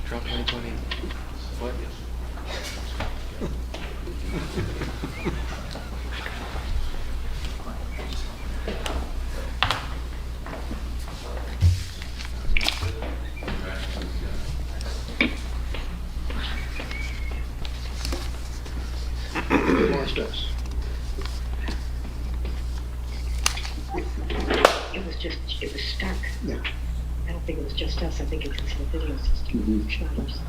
Trump 2020. What? Lost us. It was stuck. Yeah. I don't think it was just us. I think it's in the video system. Mhm. It's not us.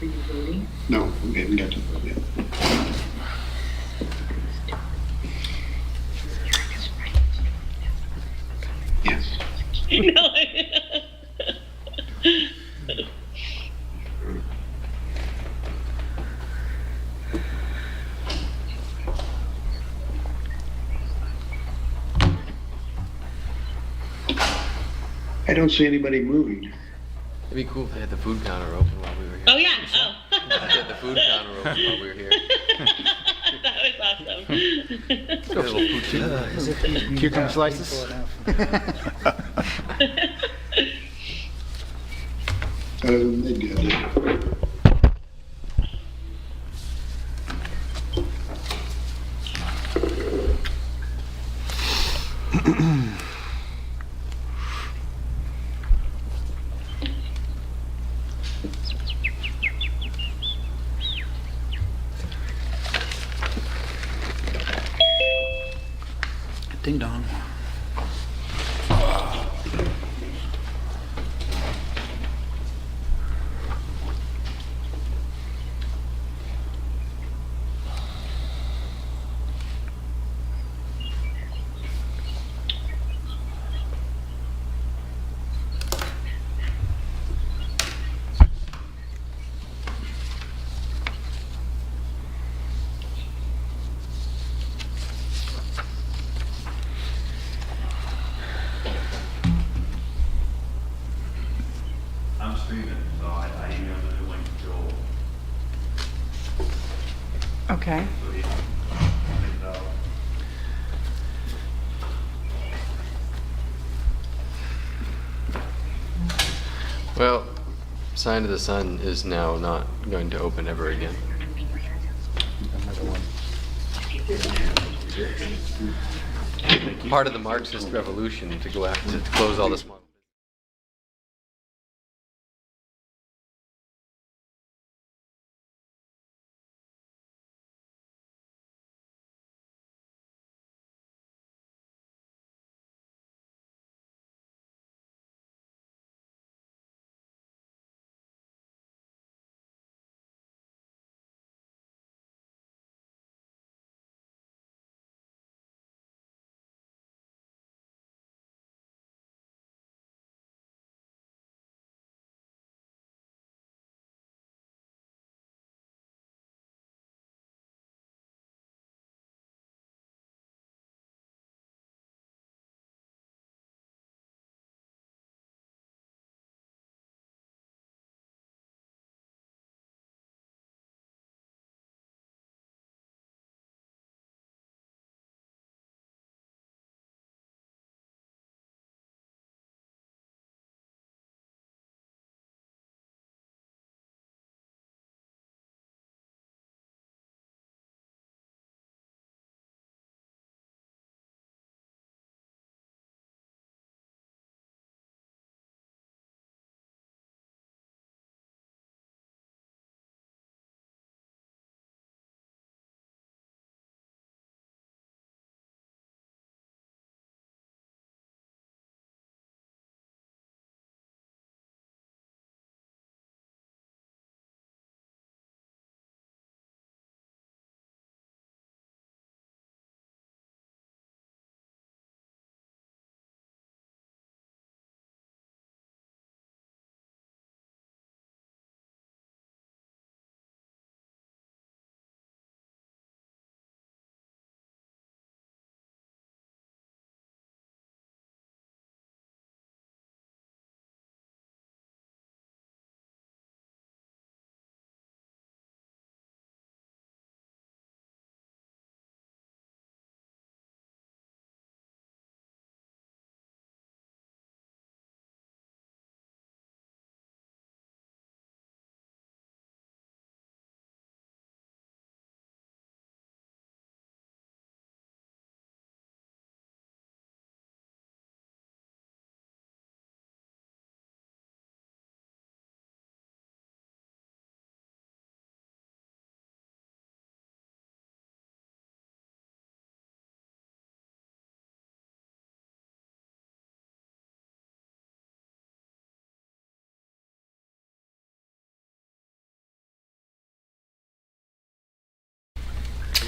Are you voting? No, we haven't got to vote yet. Yes. No. I don't see anybody moving. It'd be cool if they had the food counter open while we were here. Oh yeah. Oh. If they had the food counter open while we were here. That was awesome. Get a little poutine. Cucumber slices? Other than they did. Ding dong. I'm streaming, so I emailed the link to Joel, Okay. so he can check it out. Well, Sign of the Sun is now not going to open ever again. Another one. Part of the Marxist revolution to go after to close all the small.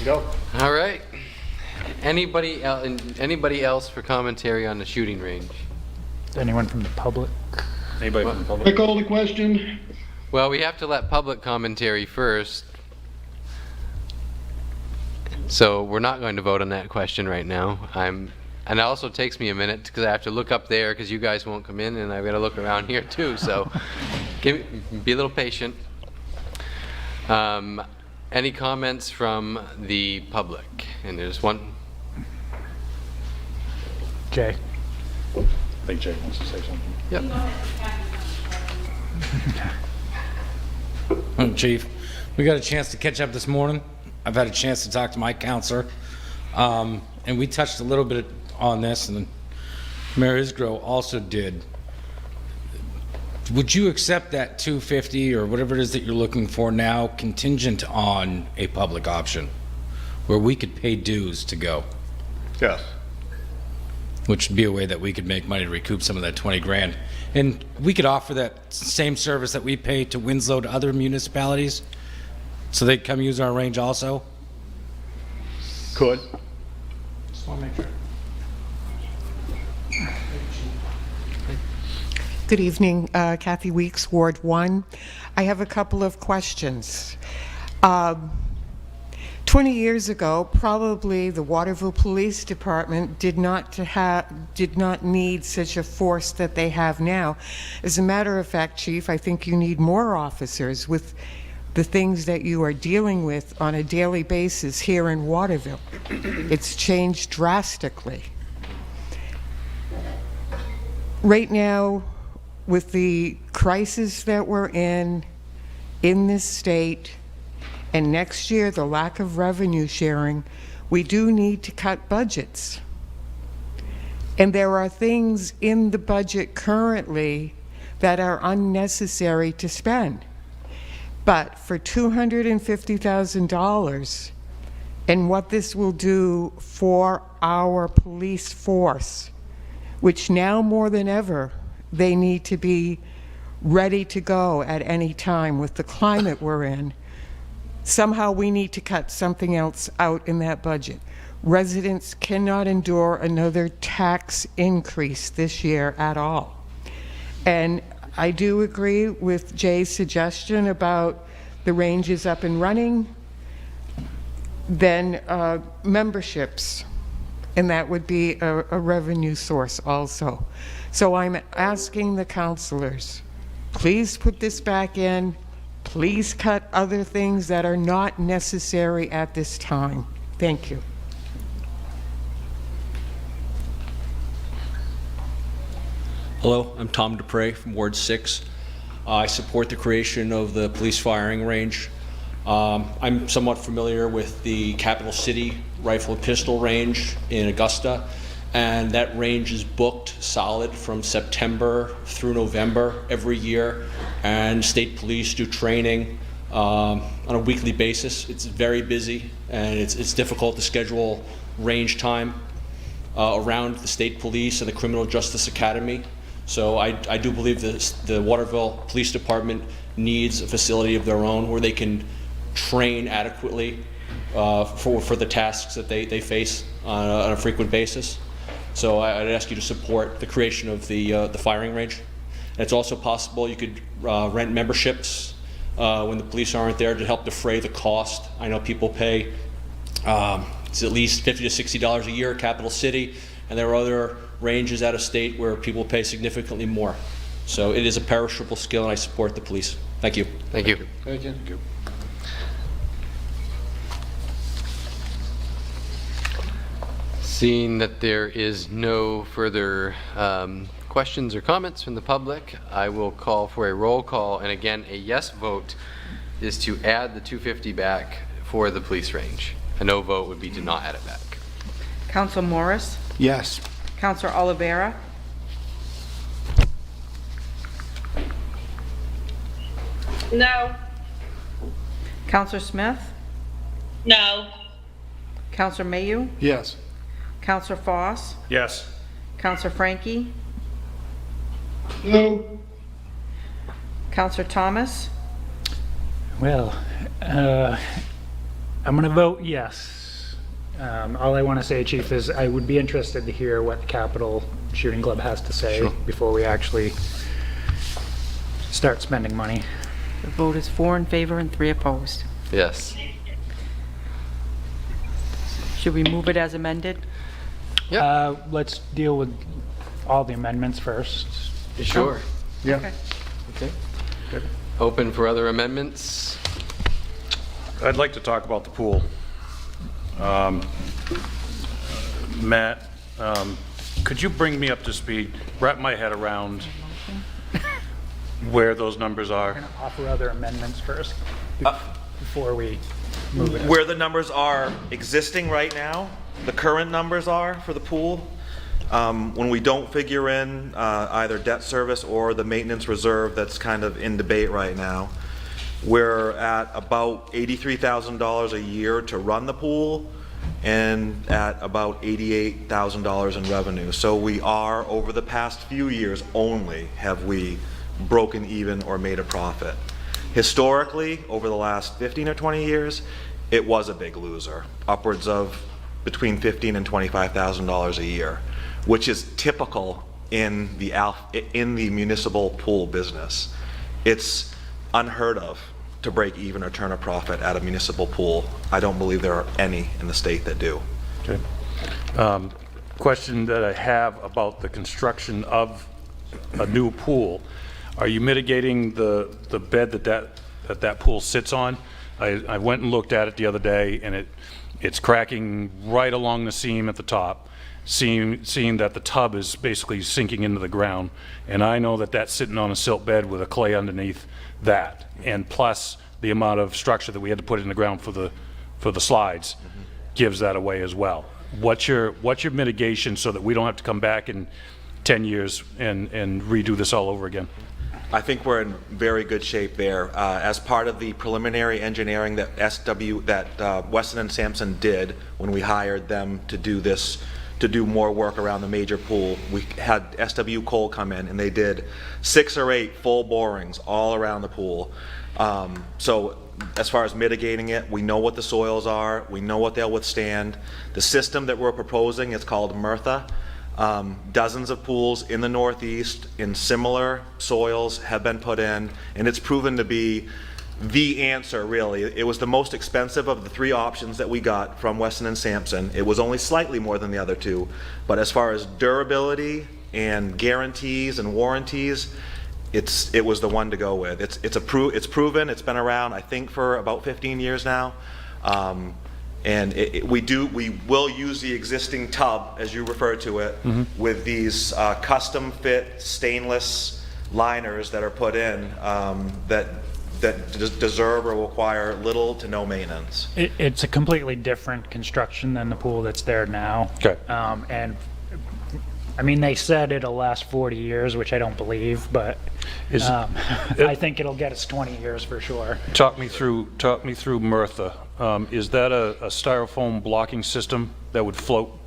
Go. All right. Anybody else for commentary on the shooting range? Anyone from the public? Anybody from the I public? call the question. Well, we have to let public commentary first. So we're not going to vote on that question right now. And it also takes me a minute because I have to look up there because you guys won't come in, and I've got to look around here too. So be a little patient. Any comments from the public? And there's one. Jay. I think Jay wants to say something. Yep. Chief, we got a chance to catch up this morning. I've had a chance to talk to my counselor, and we touched a little bit on this, and Mayor Isgro also did. Would you accept that 250 or whatever it is that you're looking for now contingent on a public option where we could pay dues to go? Yes. Which would be a way that we could make money to recoup some of that 20 grand. And we could offer that same service that we pay to Winslow to other municipalities, so they'd come use our range also? Could. Just want to make sure. Good evening, Kathy Weeks, Ward 1. I have a couple of questions. 20 years ago, probably the Waterville Police Department did not need such a force that they have now. As a matter of fact, Chief, I think you need more officers with the things that you are dealing with on a daily basis here in Waterville. It's changed drastically. Right now, with the crisis that we're in this state, and next year, the lack of revenue sharing, we do need to cut budgets. And there are things in the budget currently that are unnecessary to spend. But for $250,000, and what this will do for our police force, which now more than ever, they need to be ready to go at any time with the climate we're in. Somehow we need to cut something else out in that budget. Residents cannot endure another tax increase this year at all. And I do agree with Jay's suggestion about the ranges up and running, then memberships, and that would be a revenue source also. So I'm asking the councilors, please put this back in. Please cut other things that are not necessary at this time. Thank you. Hello, I'm Tom Dupre from Ward 6. I support the creation of the police firing range. I'm somewhat familiar with the Capital City rifle and pistol range in Augusta, and that range is booked solid from September through November every year, and state police do training on a weekly basis. It's very busy, and it's difficult to schedule range time around the state police and the Criminal Justice Academy. So I do believe the Waterville Police Department needs a facility of their own where they can train adequately for the tasks that they face on a frequent basis. So I'd ask you to support the creation of the firing range. And it's also possible you could rent memberships when the police aren't there to help defray the cost. I know people pay it's at least $50 to $60 a year at Capital City, and there are other ranges out of state where people pay significantly more. So it is a perishable skill, and I support the police. Thank you. Thank you. Thank you. Seeing that there is no further questions or comments from the public, I will call for a roll call. And again, a yes vote is to add the 250 back for the police range. A no vote would be to not add it back. Council Morris, Yes. Councilor Oliveira, No. Councilor Smith, No. Councilor Mayu, Yes. Councilor Foss, Yes. Councilor Frankie, No. Councilor Thomas, Well, I'm going to vote yes. All I want to say, Chief, is I would be interested to hear what the Capital Shooting Club has to say before we actually start spending money. The vote is 4 in favor and 3 opposed. Yes. Should we move it as amended? Let's deal with all the amendments first. Sure. Yeah. Okay. Okay. Open for other amendments? I'd like to talk about the pool. Matt, could you bring me up to speed, wrap my head around where those numbers We're are? going to offer other amendments first before we move it. Where the numbers are existing right now, the current numbers are for the pool, when we don't figure in either debt service or the maintenance reserve that's kind of in debate right now, we're at about $83,000 a year to run the pool and at about $88,000 in revenue. So we are, over the past few years only, have we broken even or made a profit. Historically, over the last 15 or 20 years, it was a big loser, upwards of between $15,000 and $25,000 a year, which is typical in the municipal pool business. It's unheard of to break even or turn a profit at a municipal pool. I don't believe there are any in the state that do. Okay. Question that I have about the construction of a new pool. Are you mitigating the bed that pool sits on? I went and looked at it the other day, and it's cracking right along the seam at the top, seeing that the tub is basically sinking into the ground. And I know that that's sitting on a silt bed with a clay underneath that, and plus the amount of structure that we had to put in the ground for the slides gives that away as well. What's your mitigation so that we don't have to come back in 10 years and redo this all over again? I think we're in very good shape there. As part of the preliminary engineering that Weston and Sampson did when we hired them to do this, to do more work around the major pool, we had SW Cole come in and they did 6 or 8 full borings all around the pool. So as far as mitigating it, we know what the soils are, we know what they'll withstand. The system that we're proposing is called MRTHA. Dozens of pools in the Northeast in similar soils have been put in, and it's proven to be the answer, really. It was the most expensive of the 3 options that we got from Weston and Sampson. It was only slightly more than the other 2, but as far as durability and guarantees and warranties, it was the one to go with. It's proven. It's been around, I think, for about 15 years now. And we will use the existing tub, as you refer to it, with these custom fit stainless liners that are put in that deserve or require little to no maintenance. It's a completely different construction than the pool that's there now. Okay. And I mean, they said it'll last 40 years, which I don't believe, but I think it'll get us 20 years for sure. Talk me through MRTHA. Is that a styrofoam blocking system that would float?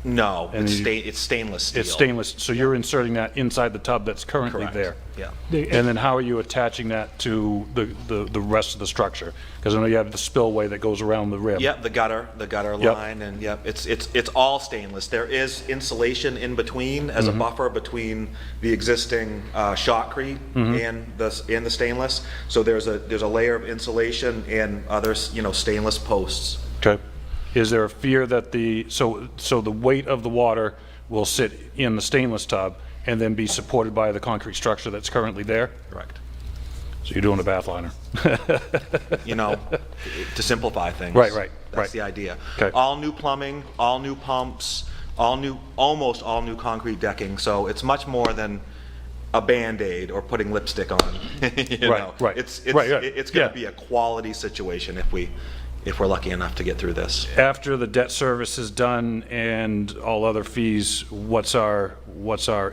No, And it's stainless steel. It's stainless, so you're inserting that inside the tub that's currently Correct. there? Yeah. And then how are you attaching that to the rest of the structure? Because I know you have the spillway that goes around the rim. Yep, the gutter Yep. line, and yep, it's all stainless. There is insulation in between as a buffer between the existing shotcrete and the stainless. So there's a layer of insulation and other stainless posts. Okay. Is there a fear that so the weight of the water will sit in the stainless tub and then be supported by the concrete structure that's currently there? Correct. So you're doing a bath liner. To simplify things. Right. That's the idea. Okay. All new plumbing, all new pumps, almost all new concrete decking. So it's much more than a Band-Aid or putting lipstick on. Right. It's Right. going to be a quality situation if we're lucky enough to get through this. After the debt service is done and all other fees, what's our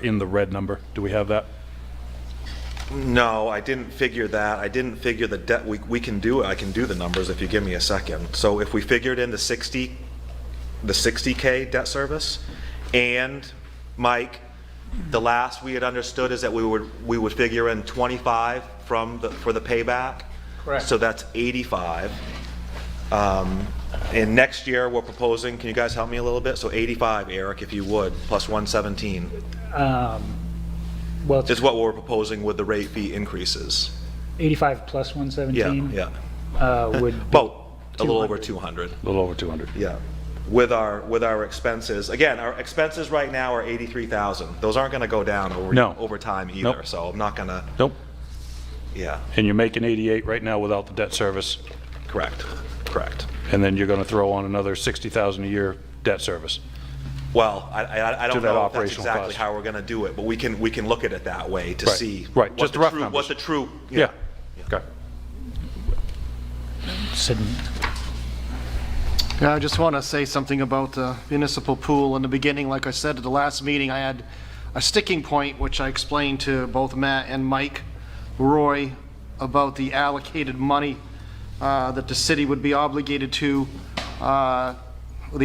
in the red number? Do we have that? No, I didn't figure that. I didn't figure the debt. We can do it. I can do the numbers if you give me a second. So if we figured in the 60K debt service, and Mike, the last we had understood is that we would figure in 25 for the payback. Correct. So that's 85. And next year, we're proposing, can you guys help me a little bit? So 85, Eric, if you would, plus 117 Well, it's is what we're proposing with the rate fee increases. 85 plus 117. Yeah. Would About a little over 200. A little over 200. Yeah. With our expenses, again, our expenses right now are 83,000. Those aren't going to go down over time either. Nope. So I'm not going to, Nope. yeah, And you're making 88 right now without the debt service, correct. and then you're going to throw on another 60,000 a year debt service. Well, I don't To that know if that's operational exactly cost. how we're going to do it, but we can look at it that way to Right. see Right. what Just the rough true, numbers. what the true, Yeah. Okay. Sydney. Yeah, I just want to say something about the municipal pool. In the beginning, like I said at the last meeting, I had a sticking point, which I explained to both Matt and Mike Roy about the allocated money that the city would be obligated to. The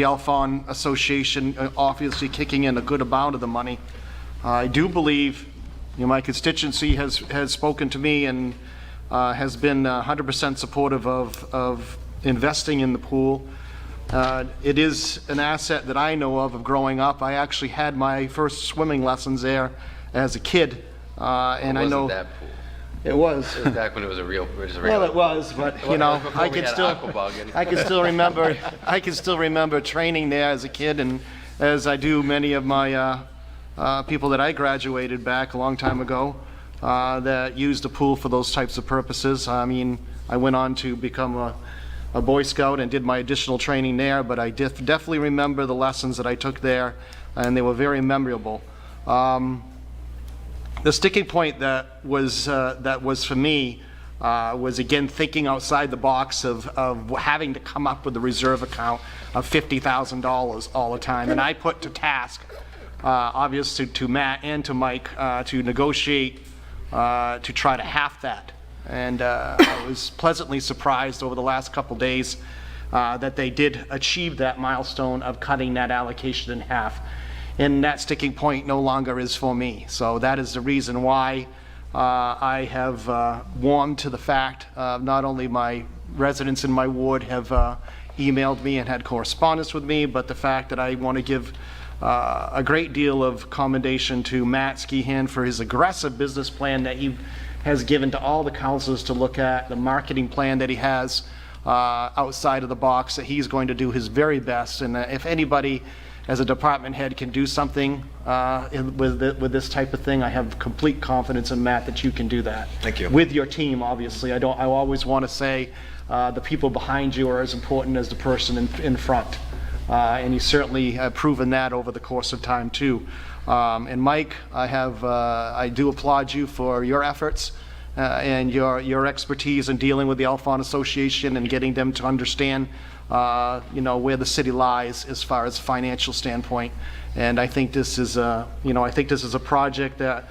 Alphon Association obviously kicking in a good amount of the money. I do believe, my constituency has spoken to me and has been 100% supportive of investing in the pool. It is an asset that I know of growing up. I actually had my first swimming lessons there as a kid, and I know It wasn't that pool. it was. It was back when it was a real. Well, it was, but Before I we can had still, Aquabogging. I can still remember training there as a kid, and as I do many of my people that I graduated back a long time ago that used the pool for those types of purposes. I mean, I went on to become a Boy Scout and did my additional training there, but I definitely remember the lessons that I took there, and they were very memorable. The sticking point that was for me was, again, thinking outside the box of having to come up with a reserve account of $50,000 all the time. And I put to task, obviously to Matt and to Mike, to negotiate to try to half that. And I was pleasantly surprised over the last couple days that they did achieve that milestone of cutting that allocation in half. And that sticking point no longer is for me. So that is the reason why I have warmed to the fact not only my residents in my ward have emailed me and had correspondence with me, but the fact that I want to give a great deal of commendation to Matt Skehan for his aggressive business plan that he has given to all the councilors to look at, the marketing plan that he has outside of the box, that he's going to do his very best. And if anybody as a department head can do something with this type of thing, I have complete confidence in Matt that you can do that. Thank you. With your team, obviously. I always want to say the people behind you are as important as the person in front. And you certainly have proven that over the course of time too. And Mike, I do applaud you for your efforts and your expertise in dealing with the Alphon Association and getting them to understand where the city lies as far as financial standpoint. And I think this is a project that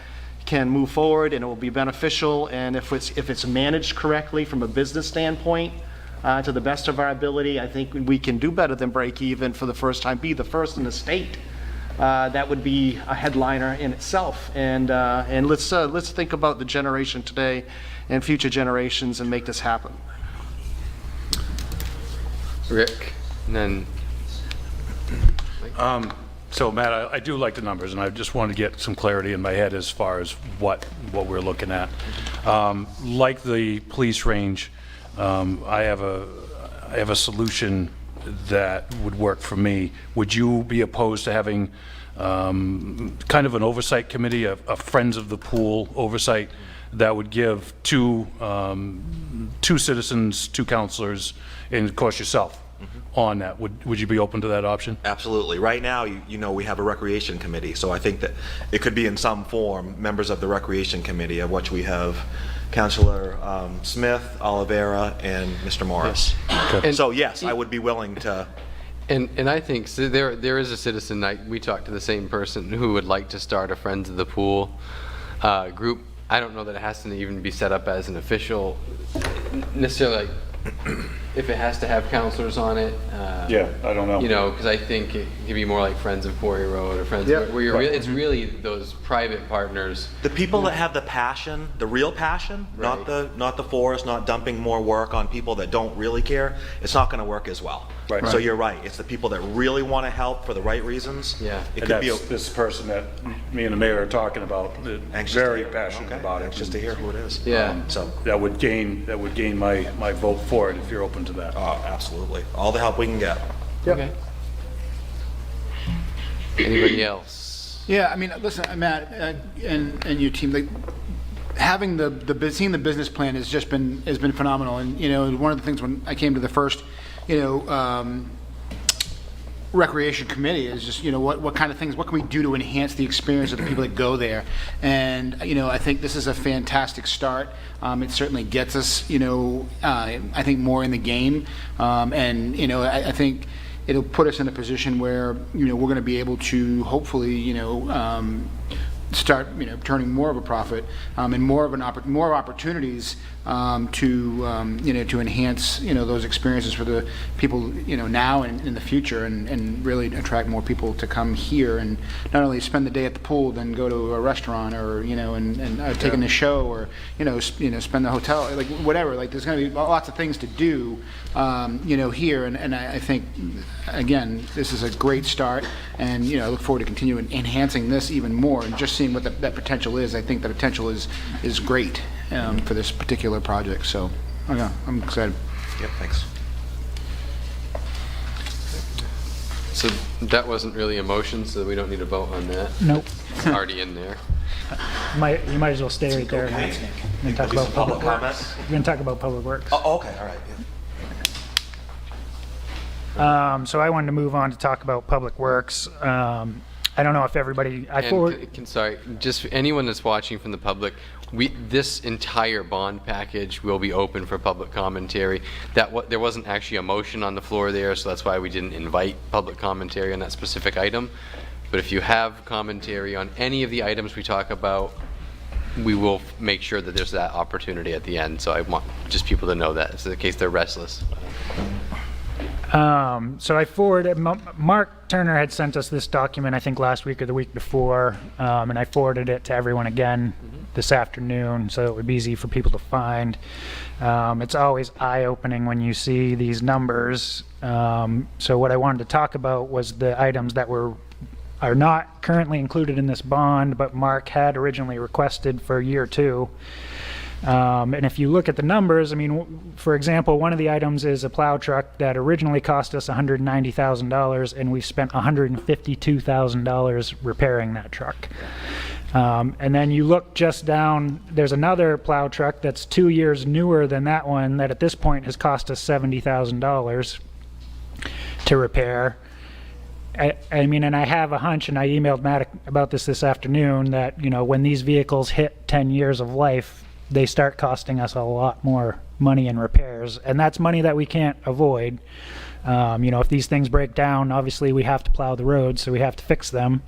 can move forward and it will be beneficial. And if it's managed correctly from a business standpoint, to the best of our ability, I think we can do better than break even for the first time, be the first in the state. That would be a headliner in itself. And let's think about the generation today and future generations and make this happen. Rick, and then So Matt, I do like the numbers, and I just want to get some clarity in my head as far as what we're looking at. Like the police range, I have a solution that would work for me. Would you be opposed to having kind of an oversight committee, a Friends of the Pool oversight that would give two citizens, two counselors, and of course yourself on that? Would you be open to that option? Absolutely. Right now, we have a recreation committee, so I think that it could be in some form members of the recreation committee, of which we have Councilor Smith, Oliveira, and Mr. Morris. Okay. So yes, I would be willing to. And I think so there is a citizen, we talked to the same person who would like to start a Friends of the Pool group. I don't know that it has to even be set up as an official, necessarily like if it has to have counselors on it. Yeah, I don't know. You know, because I think it could be more like Friends of Quarry Road or Friends, Yep. where you're it's really those private partners. The people that have the passion, the real passion, Right. not the force, not dumping more work on people that don't really care, it's not gonna work as well. Right. So you're right, it's the people that really wanna help for the right reasons. Yeah. It And could be, that's this person that me and the mayor are talking about, anxious to very hear- passionate okay, about it. anxious to hear who it is. Yeah. So, That would gain my vote for it if you're open to that. absolutely, all the help we can get. Okay. Anybody else? Yeah, I mean, listen, Matt, and your team, like, having seeing the business plan has been phenomenal. And, you know, one of the things when I came to the first, you know, recreation committee is just, you know, what kind of things, what can we do to enhance the experience of the people that go there? And, you know, I think this is a fantastic start. It certainly gets us, you know, I think more in the game. And, you know, I think it'll put us in a position where, you know, we're going to be able to hopefully, you know, start, you know, turning more of a profit and more opportunities to, you know, to enhance, you know, those experiences for the people, you know, now and in the future, and really attract more people to come here and not only spend the day at the pool, then go to a restaurant or, you know, and take in the show, or, you know, spend the hotel, like whatever. Like, there's going to be lots of things to do, you know, here, and I think, again, this is a great start, and, you know, I look forward to continuing enhancing this even more, and just seeing what that potential is. I think the potential is great for this particular project. So, yeah, I'm excited. Yep, thanks. So that wasn't really a motion, so we don't need to vote on that. Nope. It's already in there. You might as well stay right there. Matt. We're gonna talk about public works. We're gonna talk about public works. Oh, okay, all right, yeah. So I wanted to move on to talk about public works. I don't know if everybody, Sorry, just for anyone that's watching from the public, this entire bond package will be open for public commentary. There wasn't actually a motion on the floor there, so that's why we didn't invite public commentary on that specific item. But if you have commentary on any of the items we talk about, we will make sure that there's that opportunity at the end. So I want just people to know that, so in case they're restless. So I forwarded, Mark Turner had sent us this document, I think last week or the week before, and I forwarded it to everyone again this afternoon, so it would be easy for people to find. It's always eye-opening when you see these numbers. So what I wanted to talk about was the items that are not currently included in this bond, but Mark had originally requested for year 2. And if you look at the numbers, I mean, for example, one of the items is a plow truck that originally cost us $190,000, and we've spent $152,000 repairing that truck. And then you look just down, there's another plow truck that's 2 years newer than that one that at this point has cost us $70,000 to repair. I mean, and I have a hunch, and I emailed Matt about this afternoon, that, you know, when these vehicles hit 10 years of life, they start costing us a lot more money in repairs, and that's money that we can't avoid. You know, if these things break down, obviously we have to plow the roads, so we have to fix them.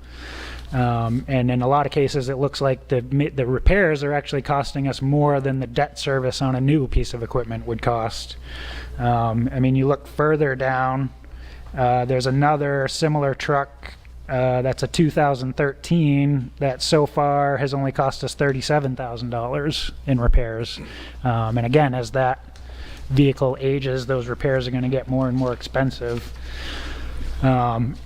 And in a lot of cases, it looks like the repairs are actually costing us more than the debt service on a new piece of equipment would cost. I mean, you look further down, there's another similar truck that's a 2013 that so far has only cost us $37,000 in repairs. And again, as that vehicle ages, those repairs are going to get more and more expensive. And,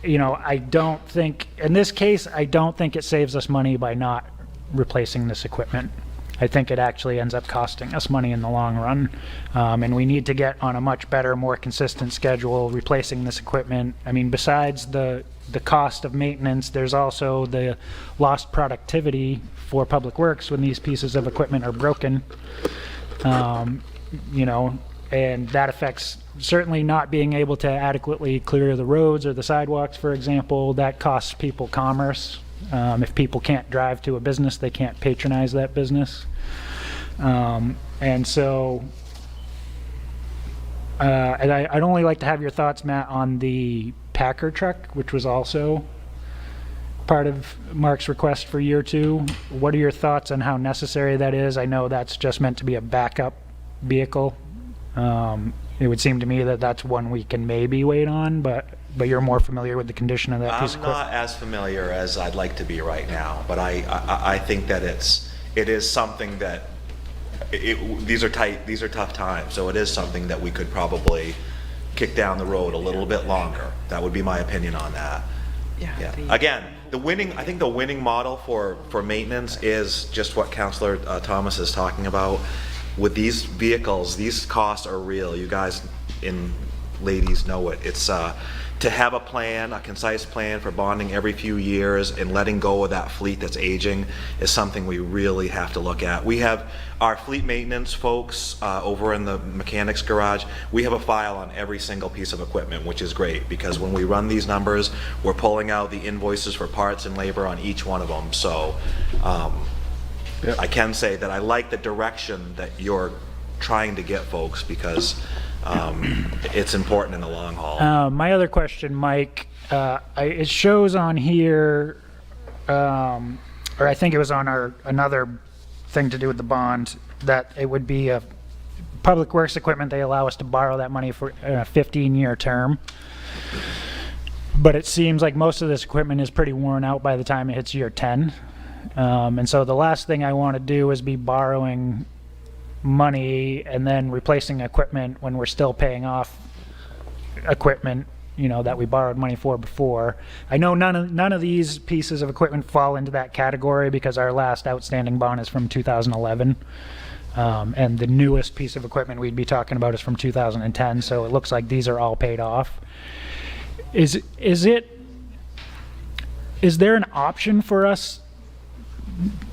you know, I don't think, in this case, I don't think it saves us money by not replacing this equipment. I think it actually ends up costing us money in the long run. And we need to get on a much better, more consistent schedule replacing this equipment. I mean, besides the cost of maintenance, there's also the lost productivity for Public Works when these pieces of equipment are broken. You know, and that affects certainly not being able to adequately clear the roads or the sidewalks, for example. That costs people commerce. If people can't drive to a business, they can't patronize that business. And so and I'd only like to have your thoughts, Matt, on the Packer truck, which was also part of Mark's request for year 2. What are your thoughts on how necessary that is? I know that's just meant to be a backup vehicle. It would seem to me that that's one we can maybe wait on, but you're more familiar with the condition of that piece of I'm equipment. not as familiar as I'd like to be right now, but I think that it is something that, these are tough times, so it is something that we could probably kick down the road a little bit longer. That would be my opinion on that. Yeah. Again, I think the winning model for maintenance is just what Councilor Thomas is talking about. With these vehicles, these costs are real. You guys and ladies know it. It's to have a plan, a concise plan for bonding every few years and letting go of that fleet that's aging is something we really have to look at. We have our fleet maintenance folks over in the mechanics garage. We have a file on every single piece of equipment, which is great because when we run these numbers, we're pulling out the invoices for parts and labor on each one of them. So I can say that I like the direction that you're trying to get folks because it's important in the long haul. My other question, Mike, it shows on here, or I think it was on another thing to do with the bond, that it would be a public works equipment. They allow us to borrow that money for a 15-year term. But it seems like most of this equipment is pretty worn out by the time it hits year 10. And so the last thing I want to do is be borrowing money and then replacing equipment when we're still paying off equipment, that we borrowed money for before. I know none of these pieces of equipment fall into that category because our last outstanding bond is from 2011. And the newest piece of equipment we'd be talking about is from 2010, so it looks like these are all paid off. Is there an option for us?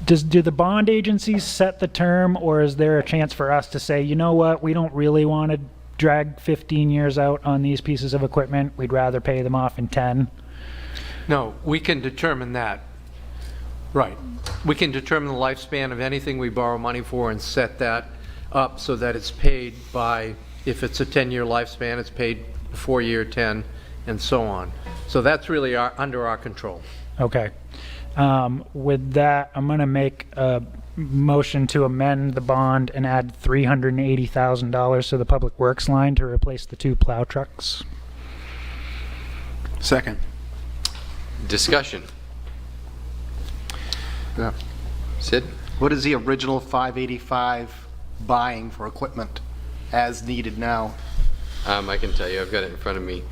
Do the bond agencies set the term, or is there a chance for us to say, you know what, we don't really want to drag 15 years out on these pieces of equipment, we'd rather pay them off in 10? No, we can determine that. Right. We can determine the lifespan of anything we borrow money for and set that up so that it's paid by, if it's a 10-year lifespan, it's paid before year 10, and so on. So that's really under our control. Okay. With that, I'm going to make a motion to amend the bond and add $380,000 to the public works line to replace the 2 plow trucks. Second. Discussion. Yeah. Sid? What is the original 585 buying for equipment as needed now? I can tell you, I've got it in front of me.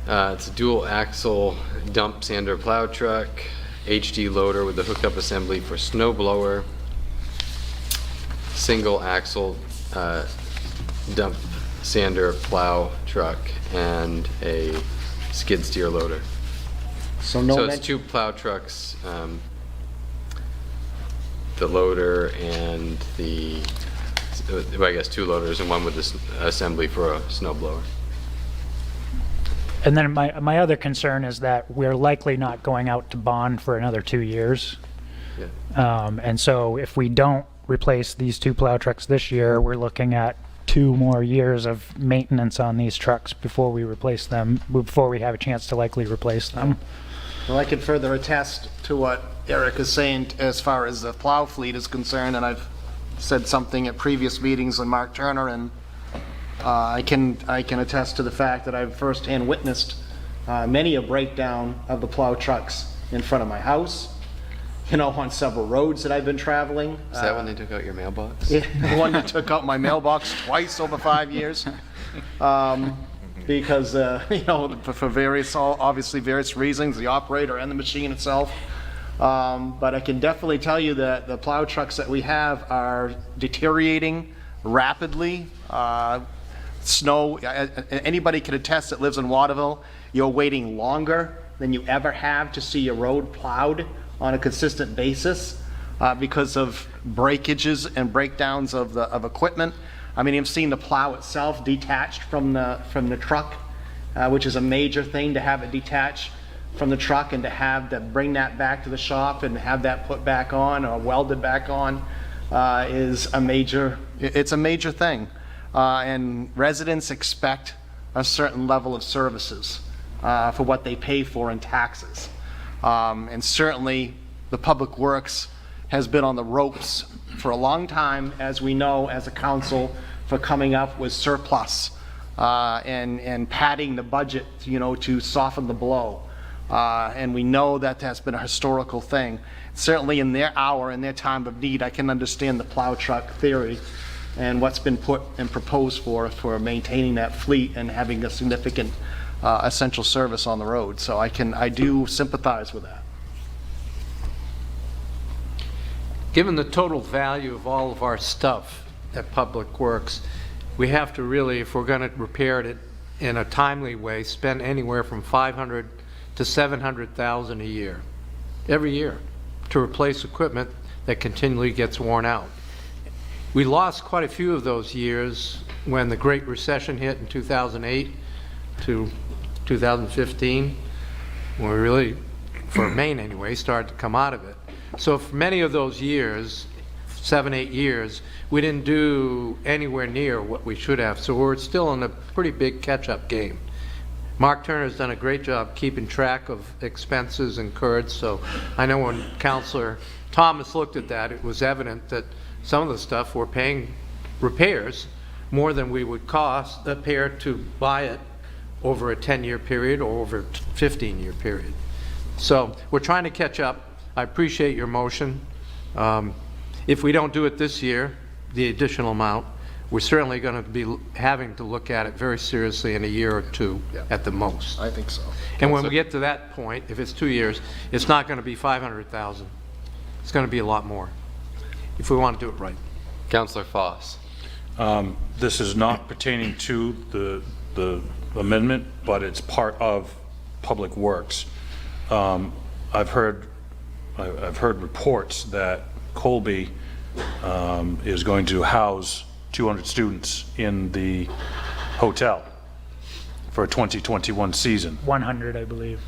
It's a dual axle dump sander plow truck, HD loader with the hookup assembly for snow blower, single axle dump sander plow truck, and a skid steer loader. So it's 2 plow trucks, the loader and I guess 2 loaders and one with the assembly for a snow blower. And then my other concern is that we're likely not going out to bond for another 2 years. Yeah. And so if we don't replace these 2 plow trucks this year, we're looking at 2 more years of maintenance on these trucks before we replace them, before we have a chance to likely replace them. Well, I can further attest to what Eric is saying as far as the plow fleet is concerned, and I've said something at previous meetings with Mark Turner, and I can attest to the fact that I've firsthand witnessed many a breakdown of the plow trucks in front of my house, on several roads that I've been traveling. Is that when they took out your mailbox? Yeah, the one that took out my mailbox twice over 5 years. Because, for obviously various reasons, the operator and the machine itself. But I can definitely tell you that the plow trucks that we have are deteriorating rapidly. Snow, anybody can attest that lives in Waterville, you're waiting longer than you ever have to see your road plowed on a consistent basis because of breakages and breakdowns of equipment. I mean, I've seen the plow itself detached from the truck, which is a major thing to have it detached from the truck and to bring that back to the shop and have that put back on or welded back on it's a major thing. And residents expect a certain level of services for what they pay for in taxes. And certainly the Public Works has been on the ropes for a long time, as we know, as a council, for coming up with surplus and padding the budget, to soften the blow. And we know that has been a historical thing. Certainly in their hour, in their time of need, I can understand the plow truck theory and what's been put and proposed for maintaining that fleet and having a significant essential service on the road. So I do sympathize with that. Given the total value of all of our stuff at Public Works, we have to really, if we're going to repair it in a timely way, spend anywhere from $500,000 to $700,000 a year, every year, to replace equipment that continually gets worn out. We lost quite a few of those years when the Great Recession hit in 2008 to 2015, when we really, for Maine anyway, started to come out of it. So for many of those years, 7, 8 years, we didn't do anywhere near what we should have. So we're still in a pretty big catch-up game. Mark Turner's done a great job keeping track of expenses incurred. So I know when Councilor Thomas looked at that, it was evident that some of the stuff we're paying repairs more than we would cost appear to buy it over a 10-year period or over a 15-year period. So we're trying to catch up. I appreciate your motion. If we don't do it this year, the additional amount, we're certainly going to be having to look at it very seriously in a year or two at the most. I think so. And when we get to that point, if it's 2 years, it's not going to be $500,000. It's going to be a lot more if we want to do it right. Councillor Foss. This is not pertaining to the amendment, but it's part of Public Works. I've heard reports that Colby is going to house 200 students in the hotel for a 2021 season. 100, I believe.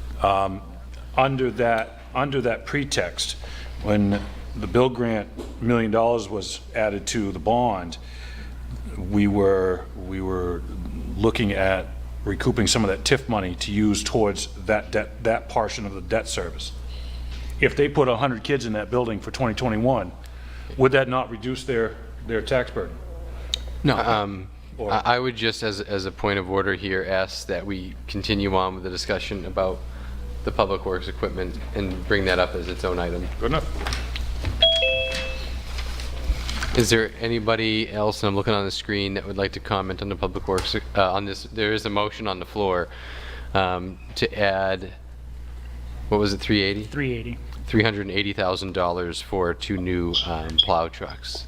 Under that pretext, when the bill grant $1 million was added to the bond, we were looking at recouping some of that TIF money to use towards that portion of the debt service. If they put 100 kids in that building for 2021, would that not reduce their tax burden? No. I would just, as a point of order here, ask that we continue on with the discussion about the Public Works equipment and bring that up as its own item. Good enough. Is there anybody else, and I'm looking on the screen, that would like to comment on the Public Works, on this? There is a motion on the floor to add, what was it, 380? 380. $380,000 for 2 new plow trucks.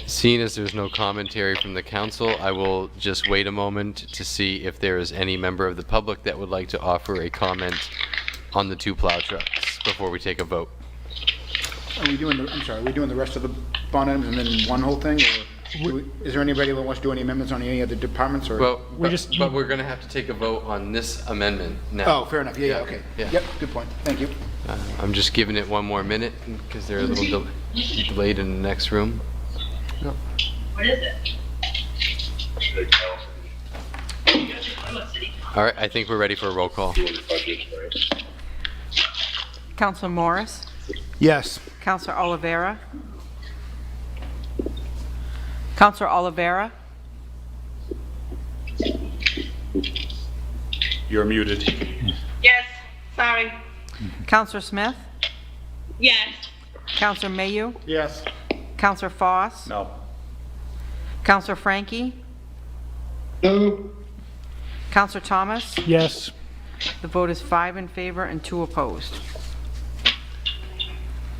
Seeing as there's no commentary from the council, I will just wait a moment to see if there is any member of the public that would like to offer a comment on the 2 plow trucks before we take a vote. Are we doing the rest of the bond items and then one whole thing? Or is there anybody that wants to do any amendments on any other departments? Or? Well, but we're going to have to take a vote on this amendment now. Oh, fair enough. Yeah, okay. Yeah. Yep, good point. Thank you. I'm just giving it one more minute because they're a little delayed in the next room. What is it? All right, I think we're ready for a roll call. Councilor Morris? Yes. Councilor Oliveira? Councilor Oliveira? You're muted. Yes, sorry. Councilor Smith? Yes. Councilor Mayu? Yes. Councilor Foss? No. Councilor Frankie? No, Councilor Thomas? Yes. The vote is 5 in favor and 2 opposed.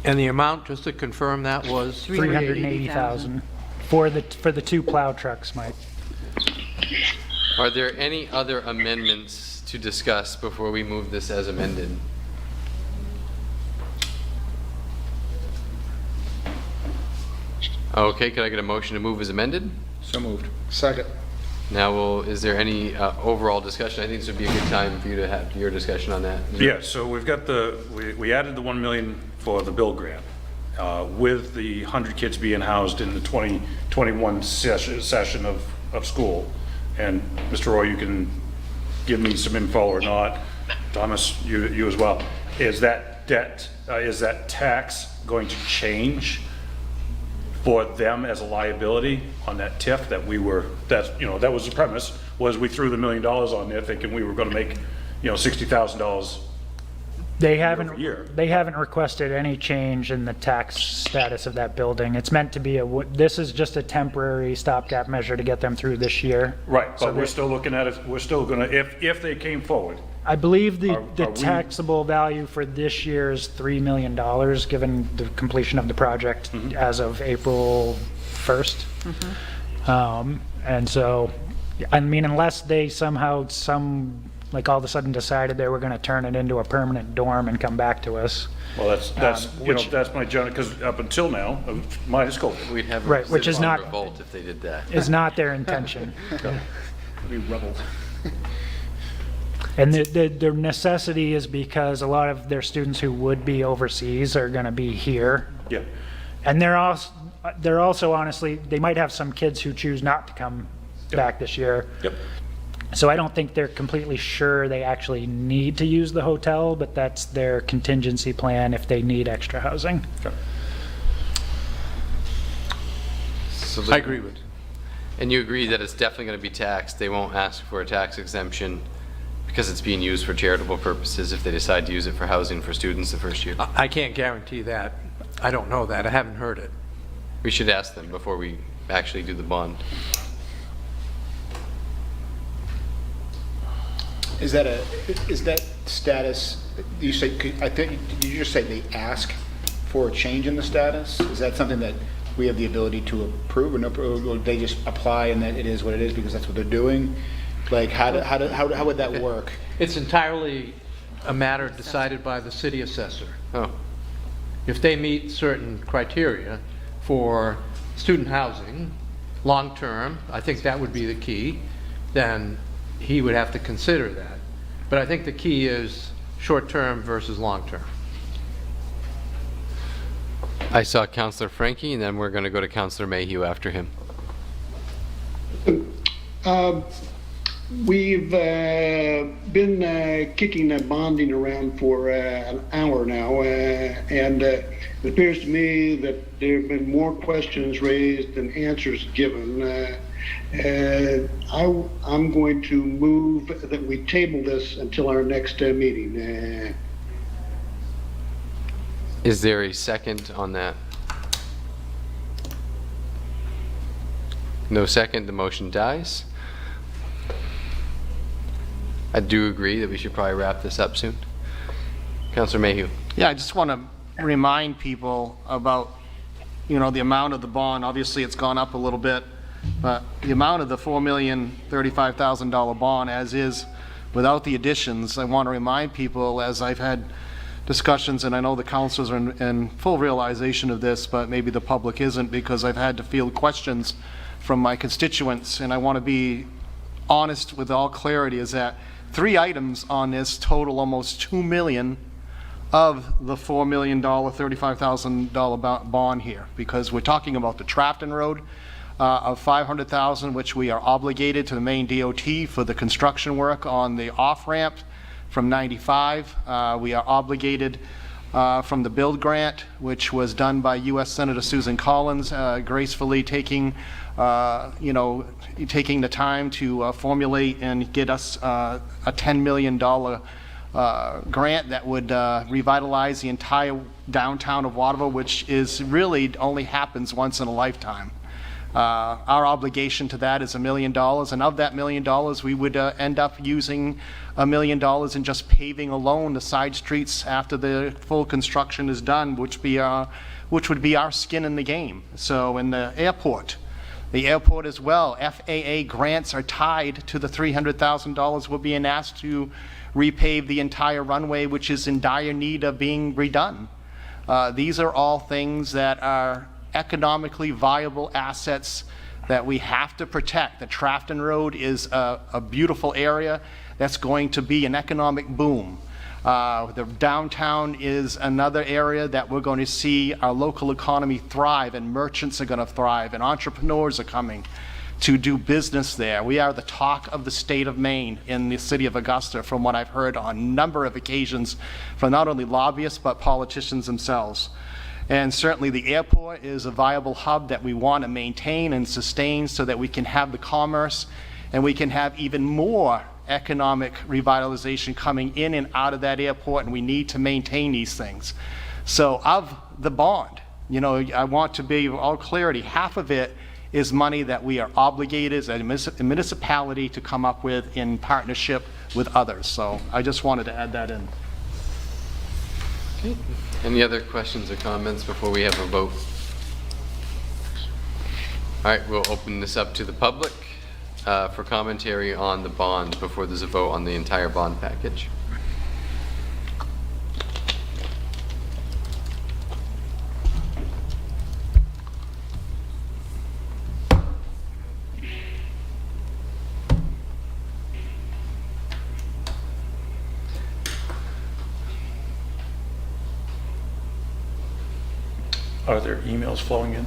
And the amount, just to confirm, that was? 380,000 for the 2 plow trucks, Mike. Are there any other amendments to discuss before we move this as amended? Okay, could I get a motion to move as amended? So moved. Second. Now, is there any overall discussion? I think this would be a good time for you to have your discussion on that. Yeah, so we've got we added the $1 million for the bill grant. With the 100 kids being housed in the 2021 session of school. And Mr. Roy, you can give me some info or not. Thomas, you as well. Is that tax going to change for them as a liability on that TIF that we were, that's, you know, that was the premise, was we threw the $1 million on there thinking we were gonna make, you know, $60,000 They year. haven't requested any change in the tax status of that building. It's meant to be this is just a temporary stopgap measure to get them through this year. Right, So but we're still looking at it, we're still gonna, if they came forward, I believe the Are we- taxable value for this year is $3 million, given the completion of the project as of April 1st. And so, I mean, unless they somehow, like all of a sudden decided they were going to turn it into a permanent dorm and come back to us. well, that's, you know, which- that's my general, because up until now, my scope. We'd have Right, which is civil not- revolt if they did that. Is not their intention. We rebelled. And the necessity is because a lot of their students who would be overseas are going to be here. Yeah, And they're also honestly, they might have some kids who choose not to come back this year. yep. So I don't think they're completely sure they actually need to use the hotel, but that's their contingency plan if they need extra housing. So I agree with you. And you agree that it's definitely going to be taxed? They won't ask for a tax exemption because it's being used for charitable purposes if they decide to use it for housing for students the first year? I can't guarantee that. I don't know that. I haven't heard it. We should ask them before we actually do the bond. Is that status, you say, I think, did you just say they ask for a change in the status? Is that something that we have the ability to approve, or no, or they just apply and that it is what it is because that's what they're doing? Like, how would that work? It's entirely a matter decided by the city assessor. Oh, If they meet certain criteria for student housing, long-term, I think that would be the key, then he would have to consider that. But I think the key is short-term versus long-term. I saw Counselor Frankie, and then we're going to go to Counselor Mayhew after him. We've been kicking the bonding around for an hour now, and it appears to me that there have been more questions raised than answers given. I'm going to move that we table this until our next meeting. Is there a second on that? No second, the motion dies. I do agree that we should probably wrap this up soon. Counselor Mayhew. Yeah, I just want to remind people about, you know, the amount of the bond. Obviously, it's gone up a little bit, but the amount of the $4,035,000 bond as is, without the additions, I want to remind people, as I've had discussions, and I know the councilors are in full realization of this, but maybe the public isn't, because I've had to field questions from my constituents, and I want to be honest with all clarity, is that 3 items on this total almost $2 million of the $4 million, $35,000 bond here, because we're talking about the Trafton Road of $500,000, which we are obligated to the Maine DOT for the construction work on the off-ramp from 95. We are obligated from the build grant, which was done by U.S. Senator Susan Collins, gracefully taking taking the time to formulate and get us a $10 million grant that would revitalize the entire downtown of Waterville, which is really only happens once in a lifetime. Our obligation to that is $1 million, and of that $1 million, we would end up using $1 million in just paving alone the side streets after the full construction is done, which would be our skin in the game. So in the airport as well, FAA grants are tied to the $300,000 we're being asked to repave the entire runway, which is in dire need of being redone. These are all things that are economically viable assets that we have to protect. The Trafton Road is a beautiful area that's going to be an economic boom. The downtown is another area that we're going to see our local economy thrive, and merchants are going to thrive, and entrepreneurs are coming to do business there. We are the talk of the state of Maine in the city of Augusta, from what I've heard on a number of occasions from not only lobbyists but politicians themselves. And certainly the airport is a viable hub that we want to maintain and sustain so that we can have the commerce and we can have even more economic revitalization coming in and out of that airport, and we need to maintain these things. So of the bond, you know, I want to be all clarity, half of it is money that we are obligated as a municipality to come up with in partnership with others. So I just wanted to add that in. Okay. Any other questions or comments before we have a vote? All right, we'll open this up to the public for commentary on the bond before there's a vote on the entire bond package. Are there emails flowing in?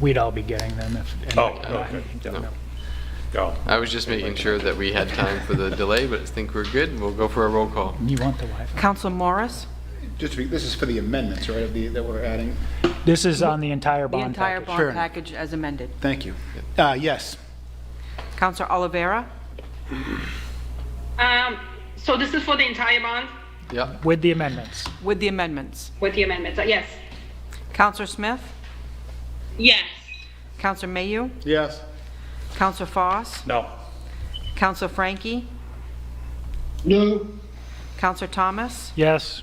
We'd all be getting them if. Oh, okay. No. Go. I was just making sure that we had time for the delay, but I think we're good. We'll go for a roll call. You want the Wi-Fi? Counselor Morris? Just to be, this is for the amendments, right, that we're adding? This is on the entire The bond entire package. bond Sure. package as amended. Thank you. Yes. Counselor Oliveira? So this is for the entire bond Yeah. With the amendments. With the amendments. with the amendments? Yes. Counselor Smith? Yes. Counselor Mayu? Yes. Counselor Foss? No. Counselor Frankie? No, Counselor Thomas? Yes.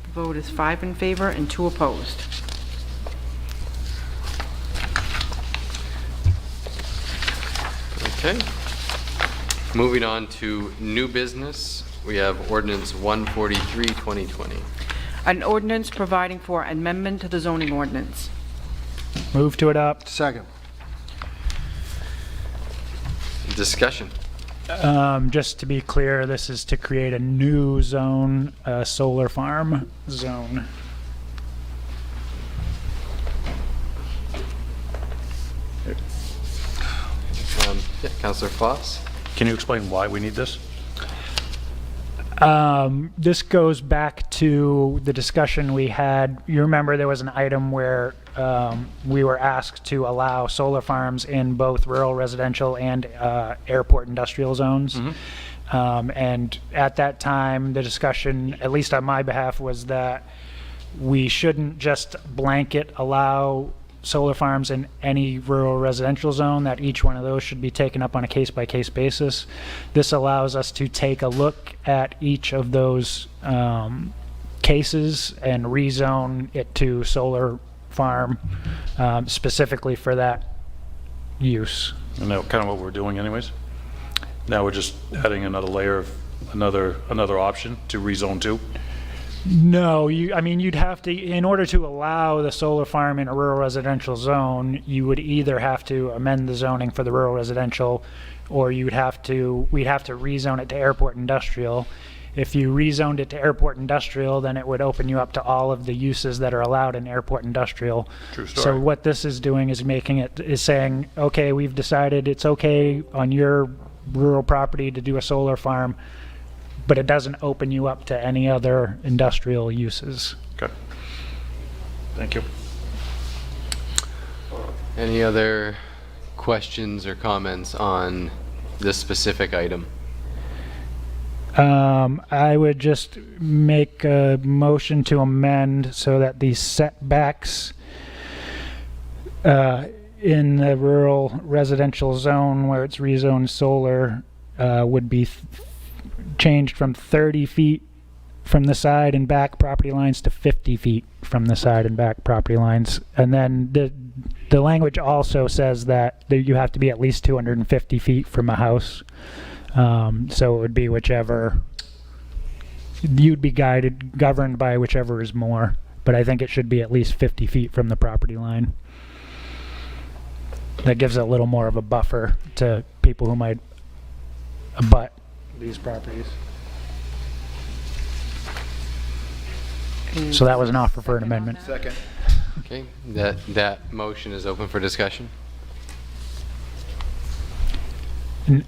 The vote is 5 in favor and 2 opposed. Okay. Moving on to new business, we have ordinance 143, 2020. An ordinance providing for amendment to the zoning ordinance. Move to adopt. Second. Discussion. Just to be clear, this is to create a new zone, solar farm zone. Yeah, Councilor Foss? Can you explain why we need this? This goes back to the discussion we had. You remember there was an item where we were asked to allow solar farms in both rural residential and airport industrial zones. And at that time, the discussion, at least on my behalf, was that we shouldn't just blanket allow solar farms in any rural residential zone, that each one of those should be taken up on a case-by-case basis. This allows us to take a look at each of those cases and rezone it to solar farm specifically for that use. And that's kind of what we're doing anyways? Now we're just adding another layer of another option to rezone to? No, I mean, you'd have to, in order to allow the solar farm in a rural residential zone, you would either have to amend the zoning for the rural residential, or we'd have to rezone it to airport industrial. If you rezoned it to airport industrial, then it would open you up to all of the uses that are allowed in airport industrial. True story. So what this is doing is saying, okay, we've decided it's okay on your rural property to do a solar farm, but it doesn't open you up to any other industrial uses. Okay. Thank you. Any other questions or comments on this specific item? I would just make a motion to amend so that the setbacks in the rural residential zone where it's rezoned solar would be changed from 30 feet from the side and back property lines to 50 feet from the side and back property lines. And then the language also says that you have to be at least 250 feet from a house. So it would be whichever, you'd be governed by whichever is more, but I think it should be at least 50 feet from the property line. That gives a little more of a buffer to people who might abut these properties. So that was an offer for an amendment. Second. Okay, that motion is open for discussion.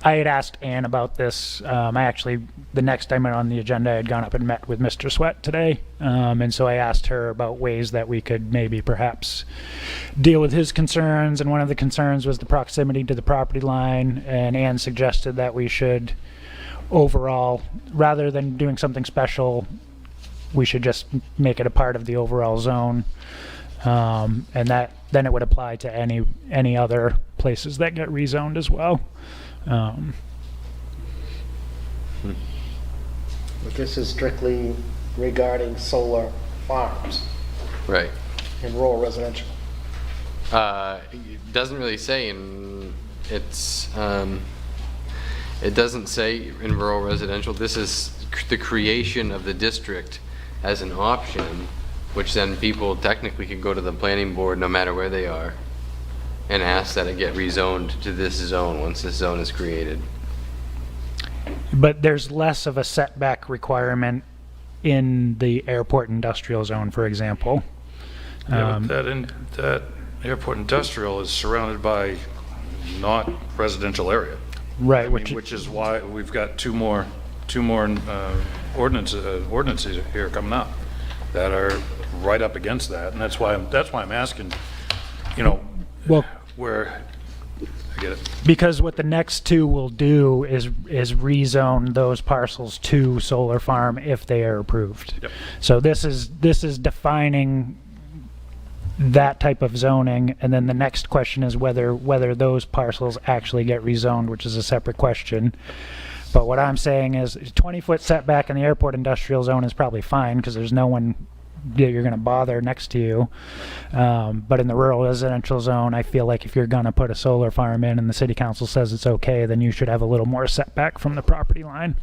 I had asked Ann about this. I actually, the next time on the agenda, I had gone up and met with Mr. Sweat today. And so I asked her about ways that we could maybe perhaps deal with his concerns. And one of the concerns was the proximity to the property line. And Ann suggested that we should overall, rather than doing something special, we should just make it a part of the overall zone. And that then it would apply to any other places that get rezoned as well. But this is strictly regarding solar farms Right. in rural residential. It doesn't really say in, it doesn't say in rural residential. This is the creation of the district as an option, which then people technically could go to the planning board no matter where they are and ask that it get rezoned to this zone once this zone is created. But there's less of a setback requirement in the airport industrial zone, for example. Yeah, but that airport industrial is surrounded by not residential area. Right, I mean, which is why we've got two more ordinances here coming up that are right up against that, and that's why I'm asking, you know, well, where I get it. Because what the next two will do is rezone those parcels to solar farm if they are approved. Yep. So this is defining that type of zoning, and then the next question is whether those parcels actually get rezoned, which is a separate question. But what I'm saying is 20-foot setback in the airport industrial zone is probably fine because there's no one that you're going to bother next to you. But in the rural residential zone, I feel like if you're going to put a solar farm in and the city council says it's okay, then you should have a little more setback from the property line.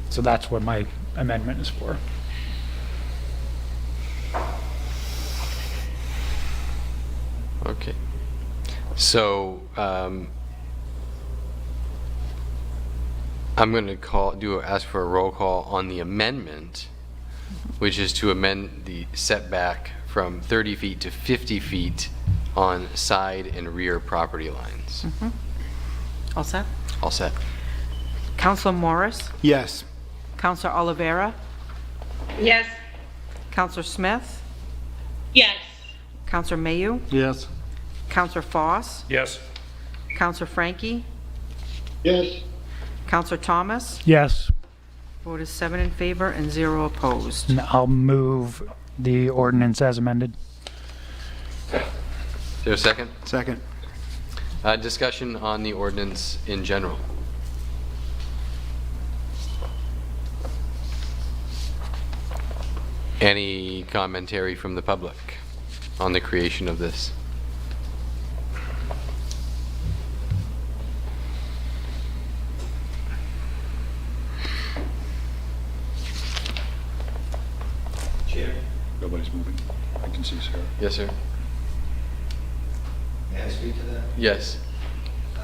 So that's what my amendment is for. Okay. So, I'm going to ask for a roll call on the amendment, which is to amend the setback from 30 feet to 50 feet on side and rear property lines. All set? All set. Counselor Morris? Yes. Counselor Oliveira? Yes. Counselor Smith? Yes. Counselor Mayu? Yes. Counselor Foss? Yes. Counselor Frankie? Yes. Counselor Thomas? Yes. Vote is 7 in favor and 0 opposed. And I'll move the ordinance as amended. Is there a second? Second. Discussion on the ordinance in general. Any commentary from the public on the creation of this? Chair, Nobody's moving. I can see Sarah. Yes, sir. may I speak to that? Yes.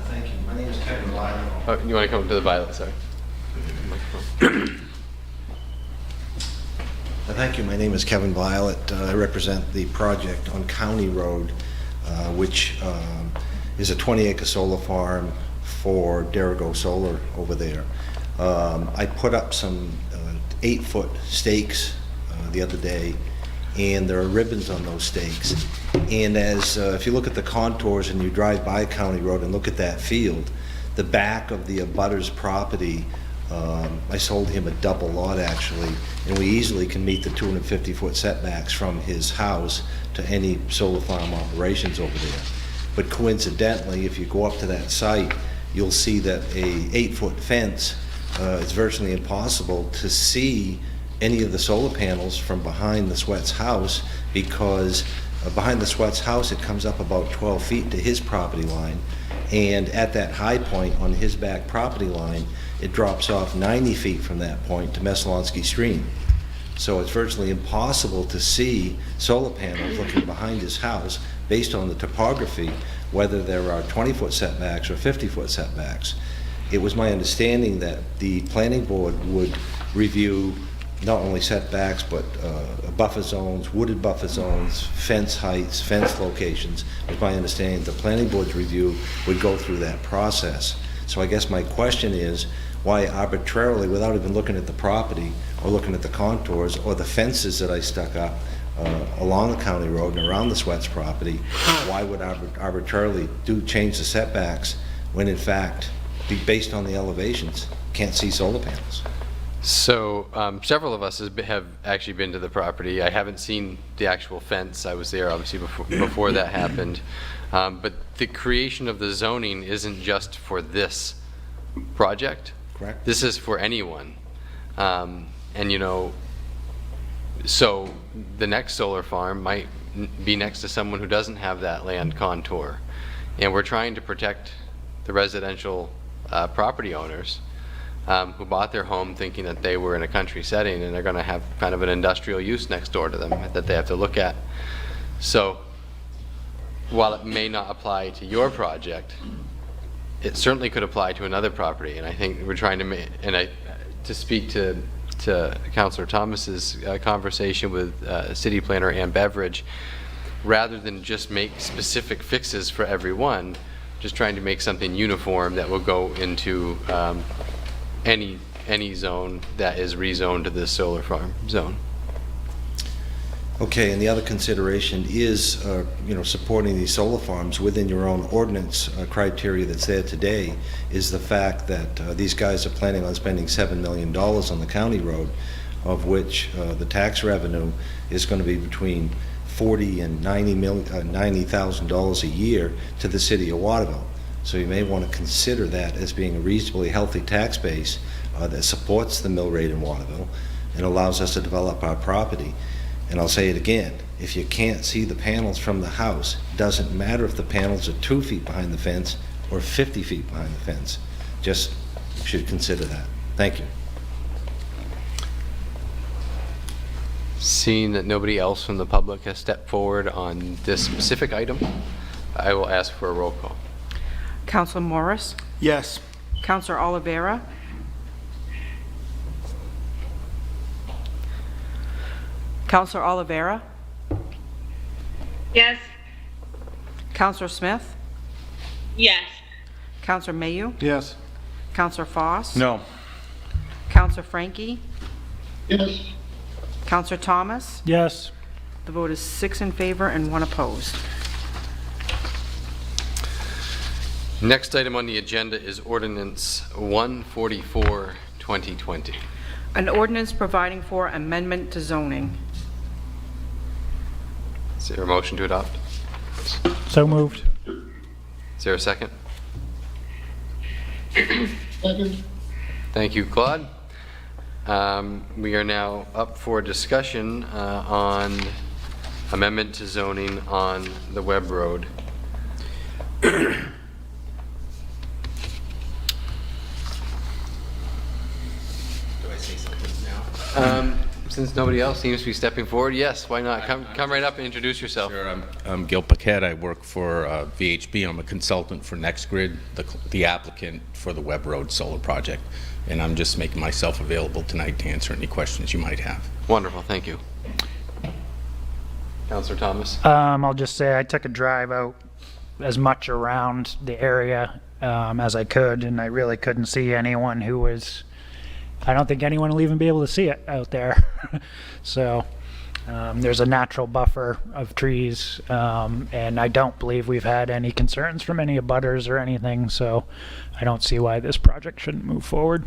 Thank you. My name is Kevin Lyle. Oh, you want to come to the violet, sorry. Thank you. My name is Kevin Violet. I represent the project on County Road, which is a 20-acre solar farm for Derigo Solar over there. I put up some 8-foot stakes the other day, and there are ribbons on those stakes. And as if you look at the contours and you drive by County Road and look at that field, the back of the abutter's property, I sold him a double lot actually, and we easily can meet the 250-foot setbacks from his house to any solar farm operations over there. But coincidentally, if you go up to that site, you'll see that a 8-foot fence, it's virtually impossible to see any of the solar panels from behind the Sweat's house, because behind the Sweat's house it comes up about 12 feet to his property line, and at that high point on his back property line it drops off 90 feet from that point to Mesalonsky Stream. So it's virtually impossible to see solar panels looking behind his house based on the topography, whether there are 20-foot setbacks or 50-foot setbacks. It was my understanding that the planning board would review not only setbacks, but buffer zones, wooded buffer zones, fence heights, fence locations. With my understanding, the planning board's review would go through that process. So I guess my question is, why arbitrarily, without even looking at the property or looking at the contours or the fences that I stuck up along the county road and around the Sweats property, why would arbitrarily change the setbacks when in fact, based on the elevations, can't see solar panels? So several of us have actually been to the property. I haven't seen the actual fence. I was there obviously before that happened. But the creation of the zoning isn't just for this project. Correct. This is for anyone. And you know, so the next solar farm might be next to someone who doesn't have that land contour. And we're trying to protect the residential property owners who bought their home thinking that they were in a country setting and they're going to have kind of an industrial use next door to them that they have to look at. So while it may not apply to your project, it certainly could apply to another property. And I think we're trying to to speak to Councillor Thomas's conversation with City Planner Ann Beveridge, rather than just make specific fixes for everyone, just trying to make something uniform that will go into any zone that is rezoned to this solar farm zone. Okay, and the other consideration is, supporting these solar farms within your own ordinance criteria that's there today, is the fact that these guys are planning on spending $7 million on the county road, of which the tax revenue is going to be between $40,000 and $90,000 a year to the city of Waterville. So you may want to consider that as being a reasonably healthy tax base that supports the mill rate in Waterville and allows us to develop our property. And I'll say it again, if you can't see the panels from the house, it doesn't matter if the panels are 2 feet behind the fence or 50 feet behind the fence. Just should consider that. Thank you. Seeing that nobody else from the public has stepped forward on this specific item, I will ask for a roll call. Councilor Morris? Yes. Councilor Oliveira? Councilor Oliveira? Yes. Councilor Smith? Yes. Councilor Mayu? Yes. Councilor Foss? No. Councilor Frankie? Yes. Councilor Thomas? Yes. The vote is 6 in favor and 1 opposed. Next item on the agenda is Ordinance 144, 2020. An ordinance providing for amendment to zoning. Is there a motion to adopt? So moved. Is there a second? Second. Thank you, Claude. We are now up for discussion on amendment to zoning on the Webb Road. Since nobody else seems to be stepping forward, yes, why not? Come right up and introduce yourself. Sure, I'm Gil Paquette. I work for VHB. I'm a consultant for NextGrid, the applicant for the Webb Road solar project. And I'm just making myself available tonight to answer any questions you might have. Wonderful, thank you. Councilor Thomas? I'll just say I took a drive out as much around the area as I could, and I really couldn't see anyone who was, I don't think anyone will even be able to see it out there. So there's a natural buffer of trees, and I don't believe we've had any concerns from any abutters or anything, so I don't see why this project shouldn't move forward.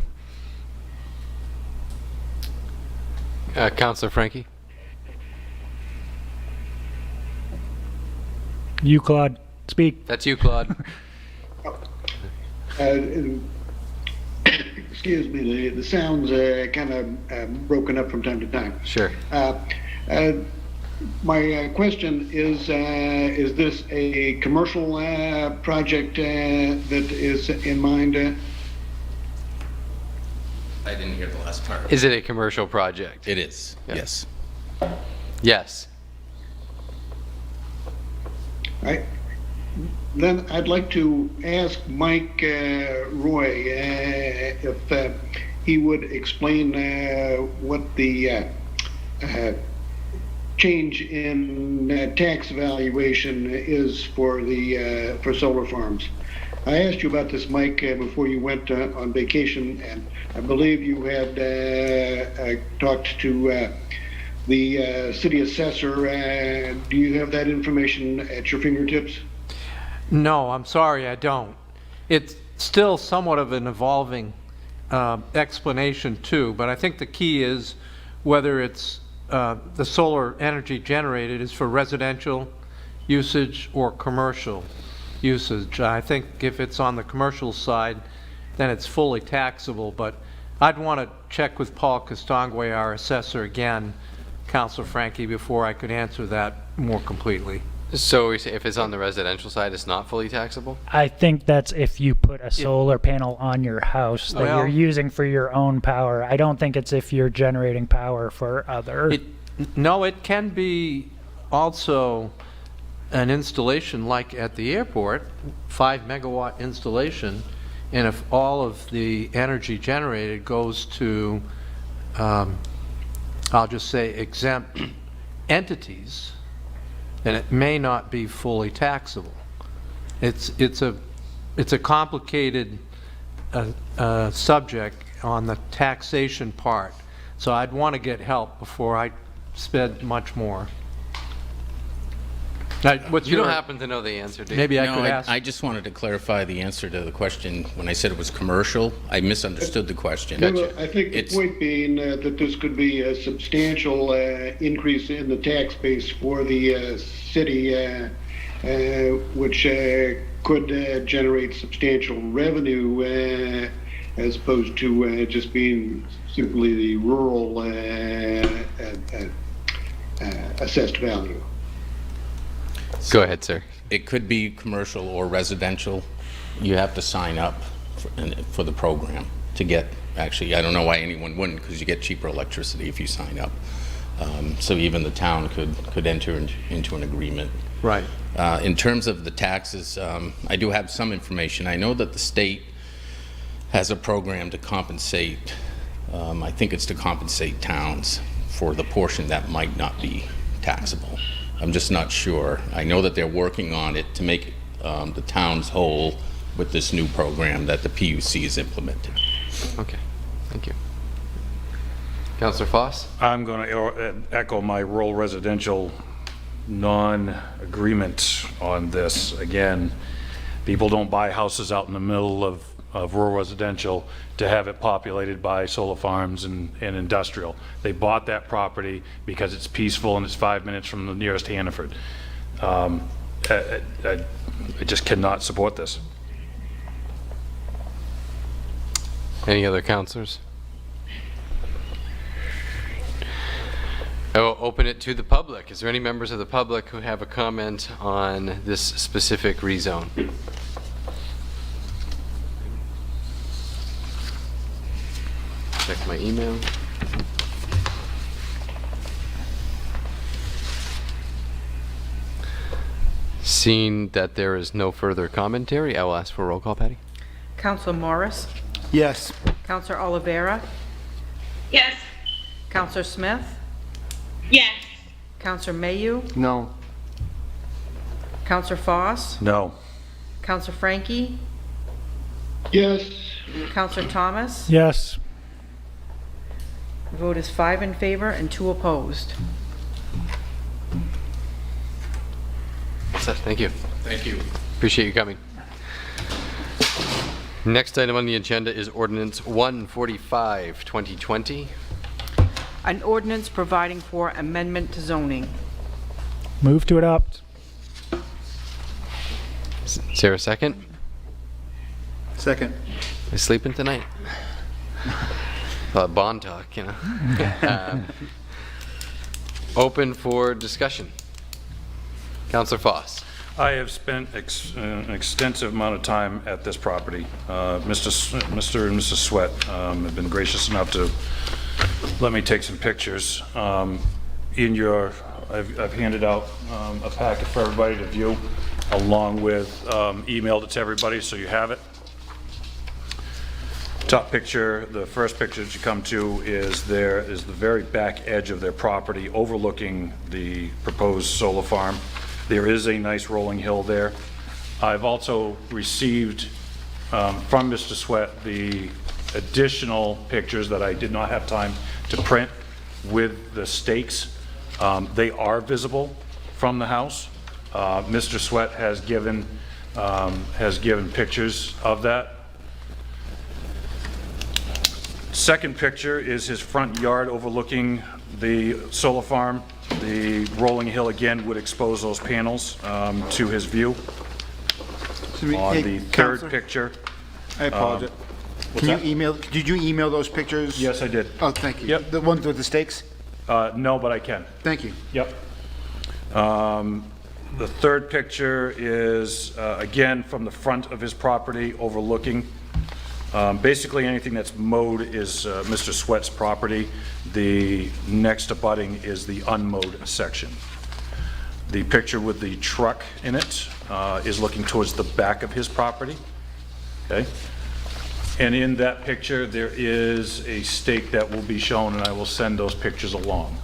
Councilor Frankie? You, Claude, speak. That's you, Claude. Excuse me, the sound's kind of broken up from time to time. Sure. My question is this a commercial project that is in mind? I didn't hear the last part. Is it a commercial project? It is, yes. Yes. Then I'd like to ask Mike Roy if he would explain what the change in tax valuation is for the for solar farms. I asked you about this, Mike, before you went on vacation, and I believe you had talked to the city assessor. Do you have that information at your fingertips? No, I'm sorry, I don't. It's still somewhat of an evolving explanation too, but I think the key is whether it's the solar energy generated is for residential usage or commercial usage. I think if it's on the commercial side, then it's fully taxable, but I'd want to check with Paul Castangwe, our assessor, again, Councilor Frankie, before I could answer that more completely. So we say if it's on the residential side, it's not fully taxable? I think that's if you put a solar panel on your house that Well- you're using for your own power. I don't think it's if you're generating power for other. No, it can be also an installation like at the airport, 5 megawatt installation, and if all of the energy generated goes to, I'll just say exempt entities, then it may not be fully taxable. It's a complicated subject on the taxation part, so I'd want to get help before I spend much more. What's You your, don't happen to know the answer, do you? maybe I No, could ask. I just wanted to clarify the answer to the question. When I said it was commercial, I misunderstood the question. Well, I think the point being that this could be a substantial increase in the tax base for the city, which could generate substantial revenue as opposed to just being simply the rural assessed value. Go ahead, sir. It could be commercial or residential. You have to sign up for the program to get, actually, I don't know why anyone wouldn't, because you get cheaper electricity if you sign up. So even the town could enter into an agreement. Right. In terms of the taxes, I do have some information. I know that the state has a program to compensate, I think it's to compensate towns for the portion that might not be taxable. I'm just not sure. I know that they're working on it to make the towns whole with this new program that the PUC has implemented. Okay, thank you. Councilor Foss? I'm going to echo my rural residential non-agreement on this. Again, people don't buy houses out in the middle of rural residential to have it populated by solar farms and industrial. They bought that property because it's peaceful and it's 5 minutes from the nearest Hannaford. I just cannot support this. Any other councilors? I will open it to the public. Is there any members of the public who have a comment on this specific rezone? Check my email. Seeing that there is no further commentary, I will ask for a roll call, Patty. Councilor Morris? Yes. Councilor Oliveira? Yes. Councilor Smith? Yes. Councilor Mayu? No. Councilor Foss? No. Councilor Frankie? Yes. Councilor Thomas? Yes. The vote is 5 in favor and 2 opposed. Thank you. Thank you. Appreciate you coming. Next item on the agenda is Ordinance 145, 2020. An ordinance providing for amendment to zoning. Move to adopt. Is there a second? Second. Are you sleeping tonight? Bond talk, you know. Open for discussion. Councilor Foss. I have spent an extensive amount of time at this property. Mr. and Mrs. Sweat have been gracious enough to let me take some pictures. I've handed out a packet for everybody to view, along with emailed it to everybody, so you have it. Top picture, the first picture that you come to is the very back edge of their property overlooking the proposed solar farm. There is a nice rolling hill there. I've also received from Mr. Sweat the additional pictures that I did not have time to print with the stakes. They are visible from the house. Mr. Sweat has given pictures of that. Second picture is his front yard overlooking the solar farm. The rolling hill again would expose those panels to his view. On the third picture. I apologize. Did you email those pictures? Yes, I did. Oh, thank you. Yep. The ones with the stakes? No, but I can. Thank you. Yep. The third picture is, again, from the front of his property overlooking. Basically, anything that's mowed is Mr. Sweat's property. The next abutting is the unmowed section. The picture with the truck in it is looking towards the back of his property. Okay? And in that picture, there is a stake that will be shown, and I will send those pictures along.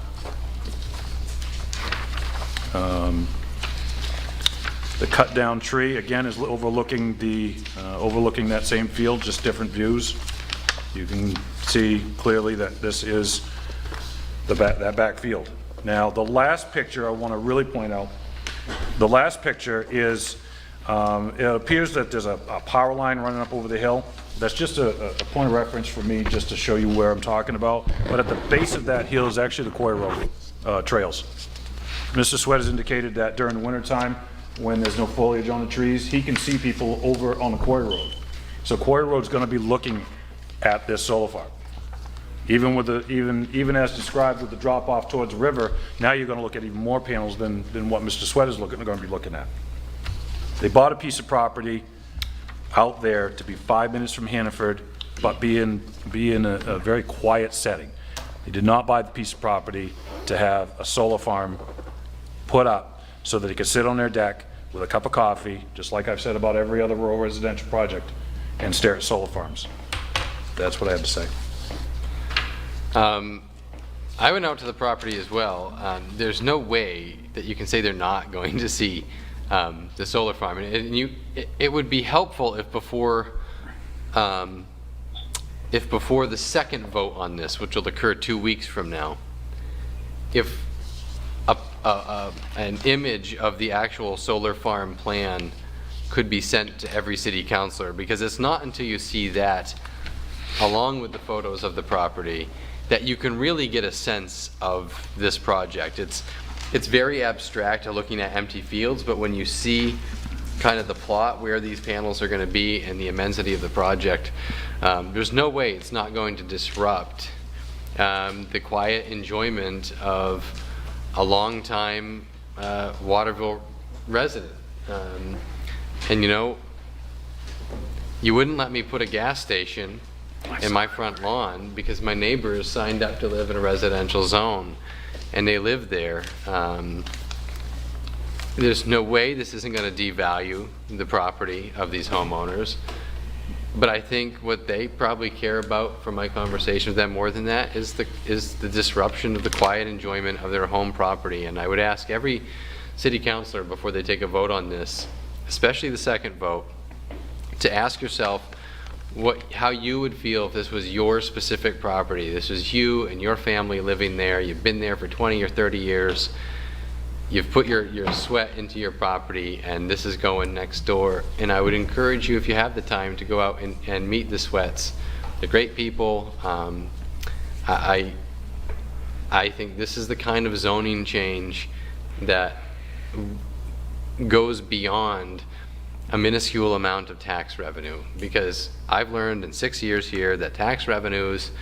The cut down tree, again, is overlooking that same field, just different views. You can see clearly that this is that back field. Now, the last picture I want to really point out, the last picture is, it appears that there's a power line running up over the hill. That's just a point of reference for me, just to show you where I'm talking about. But at the base of that hill is actually the quarry road trails. Mr. Sweat has indicated that during the wintertime, when there's no foliage on the trees, he can see people over on the quarry road. So quarry road's going to be looking at this solar farm. Even as described with the drop off towards the river, now you're going to look at even more panels than what Mr. Sweat is going to be looking at. They bought a piece of property out there to be 5 minutes from Hannaford, but be in a very quiet setting. They did not buy the piece of property to have a solar farm put up so that they could sit on their deck with a cup of coffee, just like I've said about every other rural residential project, and stare at solar farms. That's what I have to say. I went out to the property as well. There's no way that you can say they're not going to see the solar farm. And it would be helpful if before the second vote on this, which will occur 2 weeks from now, if an image of the actual solar farm plan could be sent to every city councilor, because it's not until you see that, along with the photos of the property, that you can really get a sense of this project. It's very abstract looking at empty fields, but when you see kind of the plot where these panels are going to be and the immensity of the project, there's no way it's not going to disrupt the quiet enjoyment of a long-time Waterville resident. And you know, you wouldn't let me put a gas station in my front lawn because my neighbors signed up to live in a residential zone and they live there. There's no way this isn't going to devalue the property of these homeowners. But I think what they probably care about from my conversation with them more than that is the disruption of the quiet enjoyment of their home property. And I would ask every city councilor before they take a vote on this, especially the second vote, to ask yourself how you would feel if this was your specific property. This was you and your family living there. You've been there for 20 or 30 years. You've put your sweat into your property, and this is going next door. And I would encourage you, if you have the time, to go out and meet the Sweats. They're great people. I think this is the kind of zoning change that goes beyond a minuscule amount of tax revenue, because I've learned in 6 years here that tax revenues,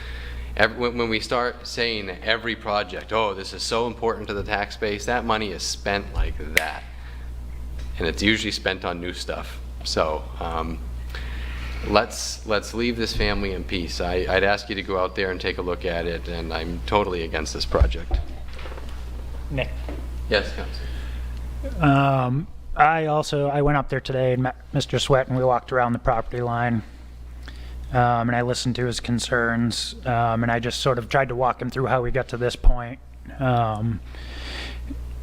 when we start saying that every project, oh, this is so important to the tax base, that money is spent like that. And it's usually spent on new stuff. So let's leave this family in peace. I'd ask you to go out there and take a look at it, and I'm totally against this project. Nick. Yes, Councilor. I went up there today and met Mr. Sweat, and we walked around the property line. and I listened to his concerns, and I just sort of tried to walk him through how we got to this point.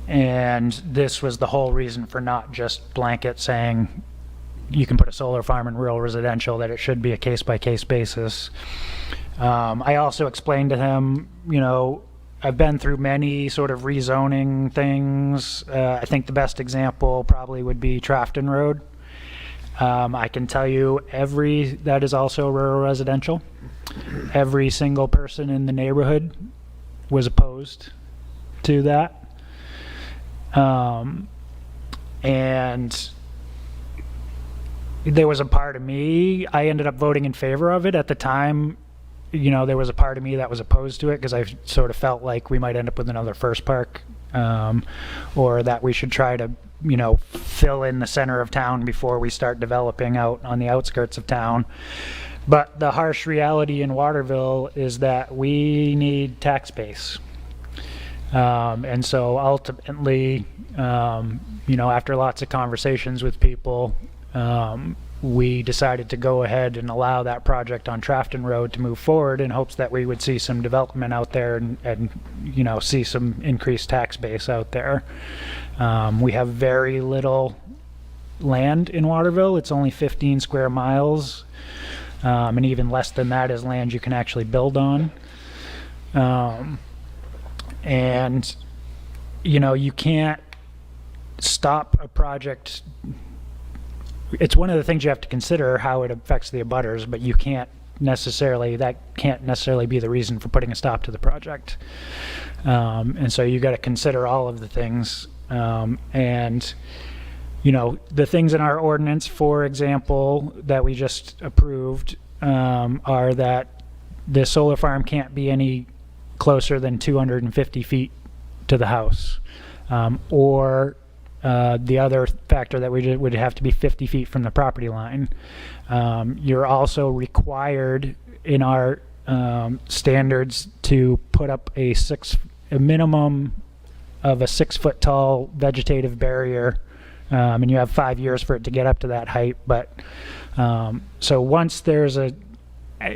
And this was the whole reason for not just blanket saying you can put a solar farm in rural residential, that it should be a case-by-case basis. I also explained to him, you know, I've been through many sort of rezoning things. I think the best example probably would be Trafton Road. I can tell you that is also rural residential. Every single person in the neighborhood was opposed to that. And there was a part of me, I ended up voting in favor of it. At the time, you know, there was a part of me that was opposed to it because I sort of felt like we might end up with another First Park, or that we should try to, you know, fill in the center of town before we start developing out on the outskirts of town. But the harsh reality in Waterville is that we need tax base. And so ultimately, you know, after lots of conversations with people, we decided to go ahead and allow that project on Trafton Road to move forward in hopes that we would see some development out there and you know, see some increased tax base out there. We have very little land in Waterville. It's only 15 square miles, and even less than that is land you can actually build on. And you know, you can't stop a project. It's one of the things you have to consider, how it affects the abutters, but you can't necessarily, that can't necessarily be the reason for putting a stop to the project. And so you got to consider all of the things. And you know, the things in our ordinance, for example, that we just approved, are that the solar farm can't be any closer than 250 feet to the house, or the other factor that would have to be 50 feet from the property line. You're also required in our standards to put up a minimum of a 6 foot tall vegetative barrier, and you have 5 years for it to get up to that height. But so once there's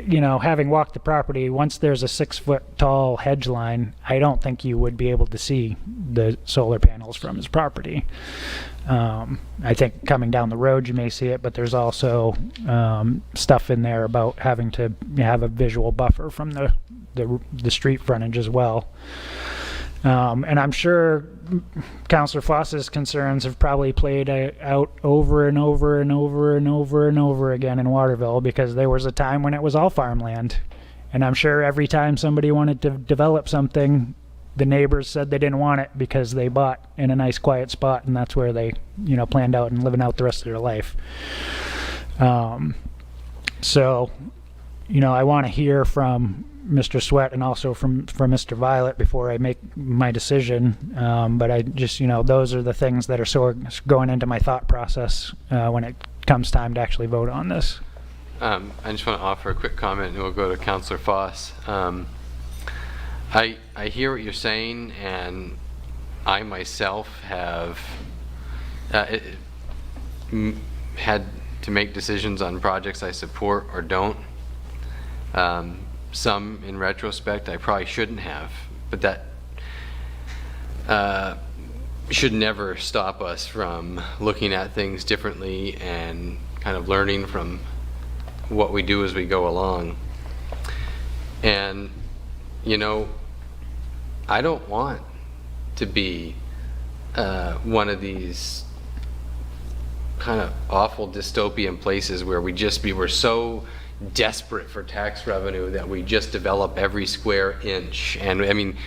you know, having walked the property, once there's a 6 foot tall hedge line, I don't think you would be able to see the solar panels from his property. I think coming down the road you may see it, but there's also stuff in there about having to have a visual buffer from the street frontage as well. And I'm sure Councillor Foss's concerns have probably played out over and over and over and over and over again in Waterville, because there was a time when it was all farmland. And I'm sure every time somebody wanted to develop something, the neighbors said they didn't want it because they bought in a nice quiet spot, and that's where they, you know, planned out and living out the rest of their life. So, you know, I want to hear from Mr. Sweat and also from Mr. Violet before I make my decision. But I just, you know, those are the things that are sort of going into my thought process when it comes time to actually vote on this. I just want to offer a quick comment, and we'll go to Councillor Foss. I hear what you're saying, and I myself have had to make decisions on projects I support or don't. Some, in retrospect, I probably shouldn't have, but that should never stop us from looking at things differently and kind of learning from what we do as we go along. And, you know, I don't want to be one of these kind of awful dystopian places where we're so desperate for tax revenue that we just develop every square inch. And I mean,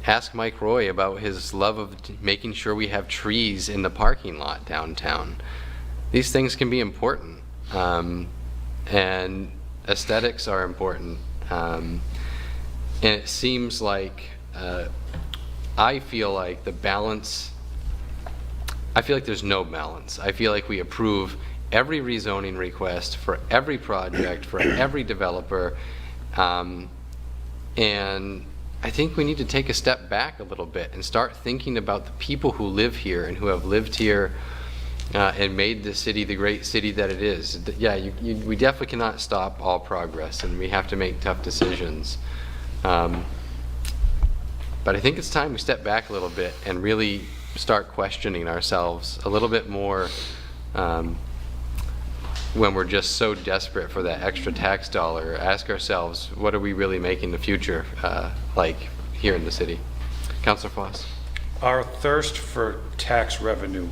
ask Mike Roy about his love of making sure we have trees in the parking lot downtown. These things can be important, and aesthetics are important. And it seems like I feel like the balance, I feel like there's no balance. I feel like we approve every rezoning request for every project, for every developer, and I think we need to take a step back a little bit and start thinking about the people who live here and who have lived here and made the city the great city that it is. Yeah, we definitely cannot stop all progress, and we have to make tough decisions. But I think it's time we step back a little bit and really start questioning ourselves a little bit more when we're just so desperate for that extra tax dollar. Ask ourselves, what are we really making the future like here in the city? Councilor Foss. Our thirst for tax revenue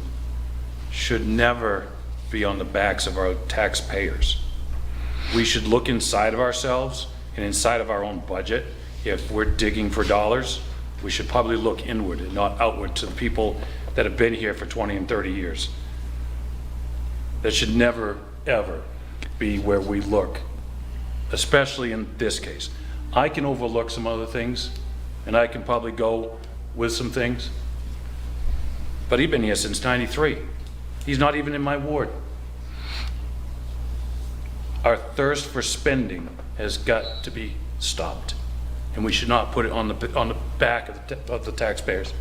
should never be on the backs of our taxpayers. We should look inside of ourselves and inside of our own budget. If we're digging for dollars, we should probably look inward and not outward to the people that have been here for 20 and 30 years. That should never, ever be where we look, especially in this case. I can overlook some other things, and I can probably go with some things, but he's been here since '93. He's not even in my ward. Our thirst for spending has got to be stopped, and we should not put it on the back of the taxpayers.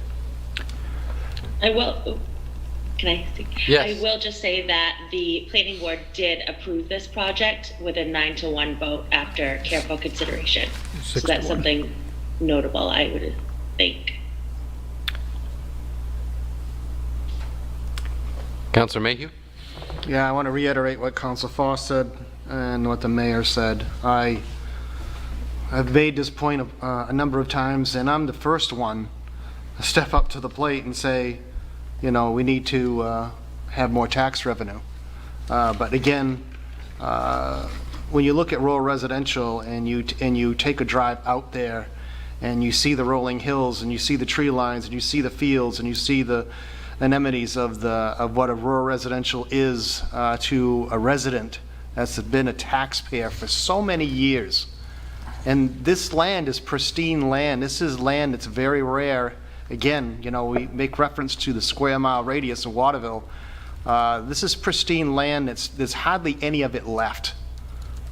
Can I speak? Yes. I will just say that the planning board did approve this project with a 9-1 vote after careful consideration. So that's something notable, I would think. Councilor Mayhew? Yeah, I want to reiterate what Council Foss said and what the mayor said. I've made this point a number of times, and I'm the first one to step up to the plate and say, you know, we need to have more tax revenue. But again, when you look at rural residential and you take a drive out there and you see the rolling hills and you see the tree lines and you see the fields and you see the anemones of what a rural residential is to a resident that's been a taxpayer for so many years. And this land is pristine land. This is land that's very rare. Again, you know, we make reference to the square mile radius of Waterville. This is pristine land. There's hardly any of it left.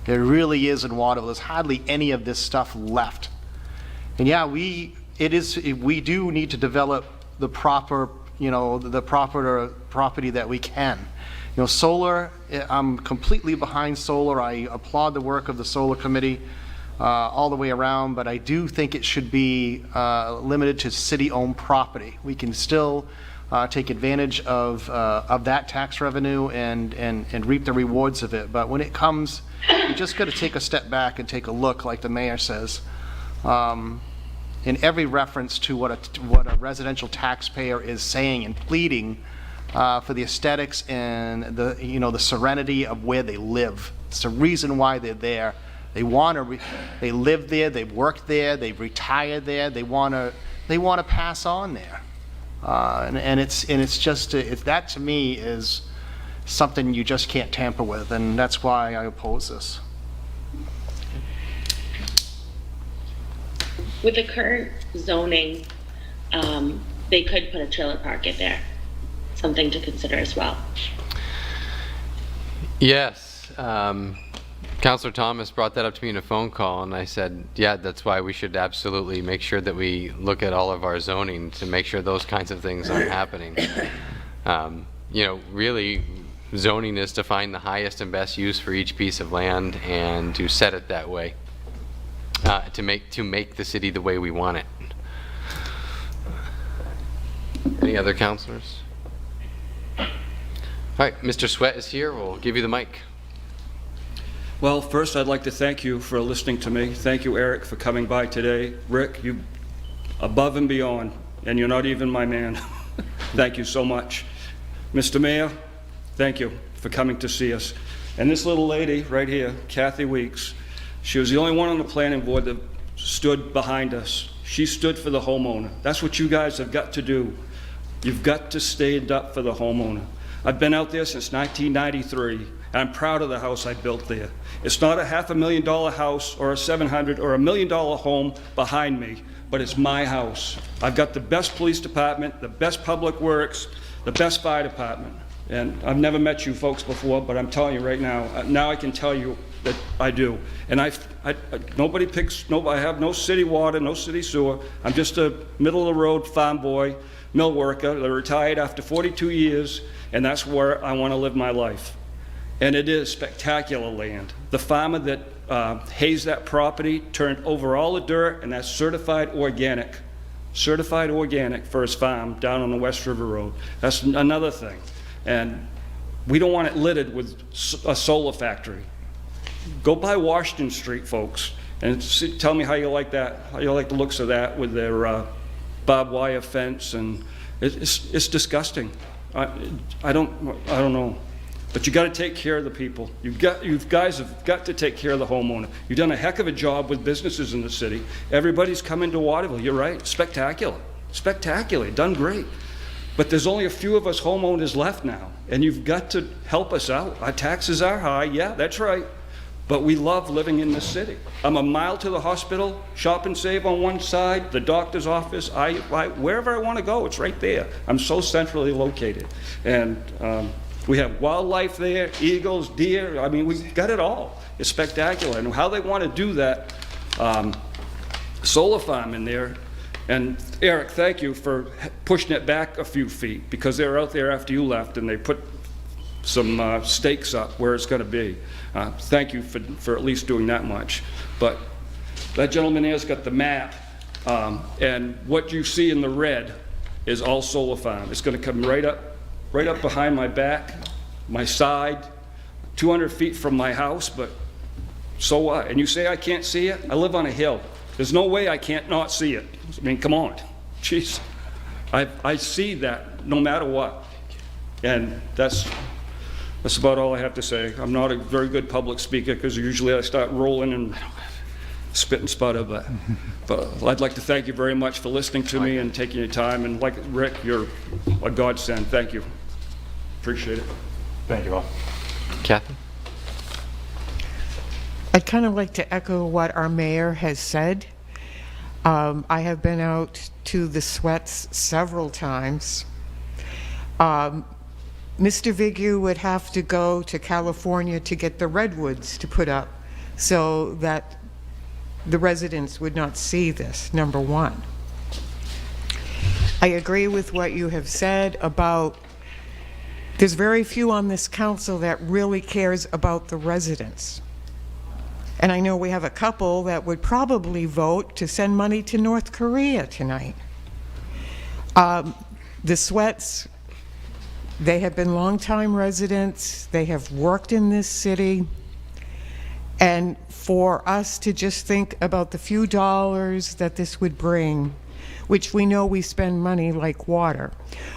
There really is in Waterville. There's hardly any of this stuff left. And yeah, we do need to develop the proper, you know, the proper property that we can. You know, solar, I'm completely behind solar. I applaud the work of the solar committee all the way around, but I do think it should be limited to city-owned property. We can still take advantage of that tax revenue and reap the rewards of it. But when it comes, you just got to take a step back and take a look, like the mayor says. In every reference to what a residential taxpayer is saying and pleading for the aesthetics and the serenity of where they live. It's the reason why they're there. They they live there, they've worked there, they've retired there. They want to pass on there, and it's just that to me is something you just can't tamper with, and that's why I oppose this. With the current zoning, they could put a trailer park in there. Something to consider as well. Yes. Councilor Thomas brought that up to me in a phone call, and I said, yeah, that's why we should absolutely make sure that we look at all of our zoning to make sure those kinds of things aren't happening. You know, really, zoning is to find the highest and best use for each piece of land and to set it that way, to make the city the way we want it. Any other councilors? All right, Mr. Sweat is here. We'll give you the mic. Well, first I'd like to thank you for listening to me. Thank you, Eric, for coming by today. Rick, you above and beyond, and you're not even my man. Thank you so much. Mr. Mayor, thank you for coming to see us. And this little lady right here, Kathy Weeks, she was the only one on the planning board that stood behind us. She stood for the homeowner. That's what you guys have got to do. You've got to stand up for the homeowner. I've been out there since 1993, and I'm proud of the house I built there. It's not a $500,000 house or a $700,000 or $1 million home behind me, but it's my house. I've got the best police department, the best public works, the best fire department. And I've never met you folks before, but I'm telling you right now, now I can tell you that I do. And nobody picks, I have no city water, no city sewer. I'm just a middle-of-the-road farm boy, mill worker that retired after 42 years, and that's where I want to live my life. And it is spectacular land. The farmer that hazed that property turned over all the dirt, and that's certified organic for his farm down on the West River Road. That's another thing. And we don't want it littered with a solar factory. Go by Washington Street, folks, and tell me how you like that, how you like the looks of that with their barbed wire fence, and it's disgusting. I don't know. But you got to take care of the people. You guys have got to take care of the homeowner. You've done a heck of a job with businesses in the city. Everybody's coming to Waterville. You're right. Spectacular. Spectacular. Done great. But there's only a few of us homeowners left now, and you've got to help us out. Our taxes are high. Yeah, that's right. But we love living in this city. I'm a mile to the hospital, Shop and Save on one side, the doctor's office. Wherever I want to go, it's right there. I'm so centrally located. And we have wildlife there, eagles, deer. I mean, we've got it all. It's spectacular. And how they want to do that solar farm in there. And Eric, thank you for pushing it back a few feet, because they were out there after you left and they put some stakes up where it's going to be. Thank you for at least doing that much. But that gentleman there's got the map, and what you see in the red is all solar farm. It's going to come right up behind my back, my side, 200 feet from my house, but so what? And you say I can't see it? I live on a hill. There's no way I can't not see it. I mean, come on. Jeez. I see that no matter what. And that's about all I have to say. I'm not a very good public speaker, because usually I start rolling and spit and sputter, but I'd like to thank you very much for listening to me and taking your time. And like Rick, you're a godsend. Thank you. Appreciate it. Thank you all. Kathy? I'd kind of like to echo what our mayor has said. I have been out to the sweats several times. Mr. Vigu would have to go to California to get the redwoods to put up so that the residents would not see this, number one. I agree with what you have said about there's very few on this council that really cares about the residents. And I know we have a couple that would probably vote to send money to North Korea tonight. The Sweats, they have been longtime residents. They have worked in this city. And for us to just think about the few dollars that this would bring, which we know we spend money like water.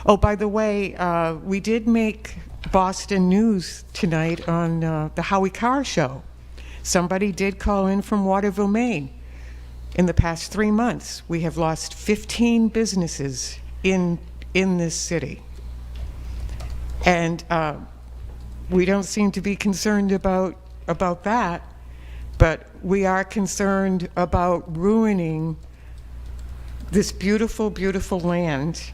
Oh, by the way, we did make Boston news tonight on the Howie Carr show. Somebody did call in from Waterville, Maine. In the past 3 months, we have lost 15 businesses in this city. And we don't seem to be concerned about that, but we are concerned about ruining this beautiful, beautiful land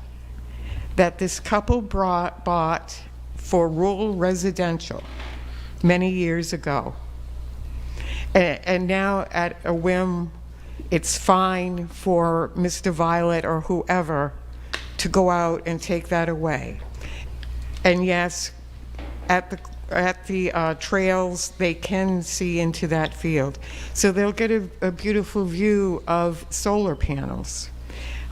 that this couple bought for rural residential many years ago. And now at a whim, it's fine for Mr. Violet or whoever to go out and take that away. And yes, at the trails, they can see into that field. So they'll get a beautiful view of solar panels.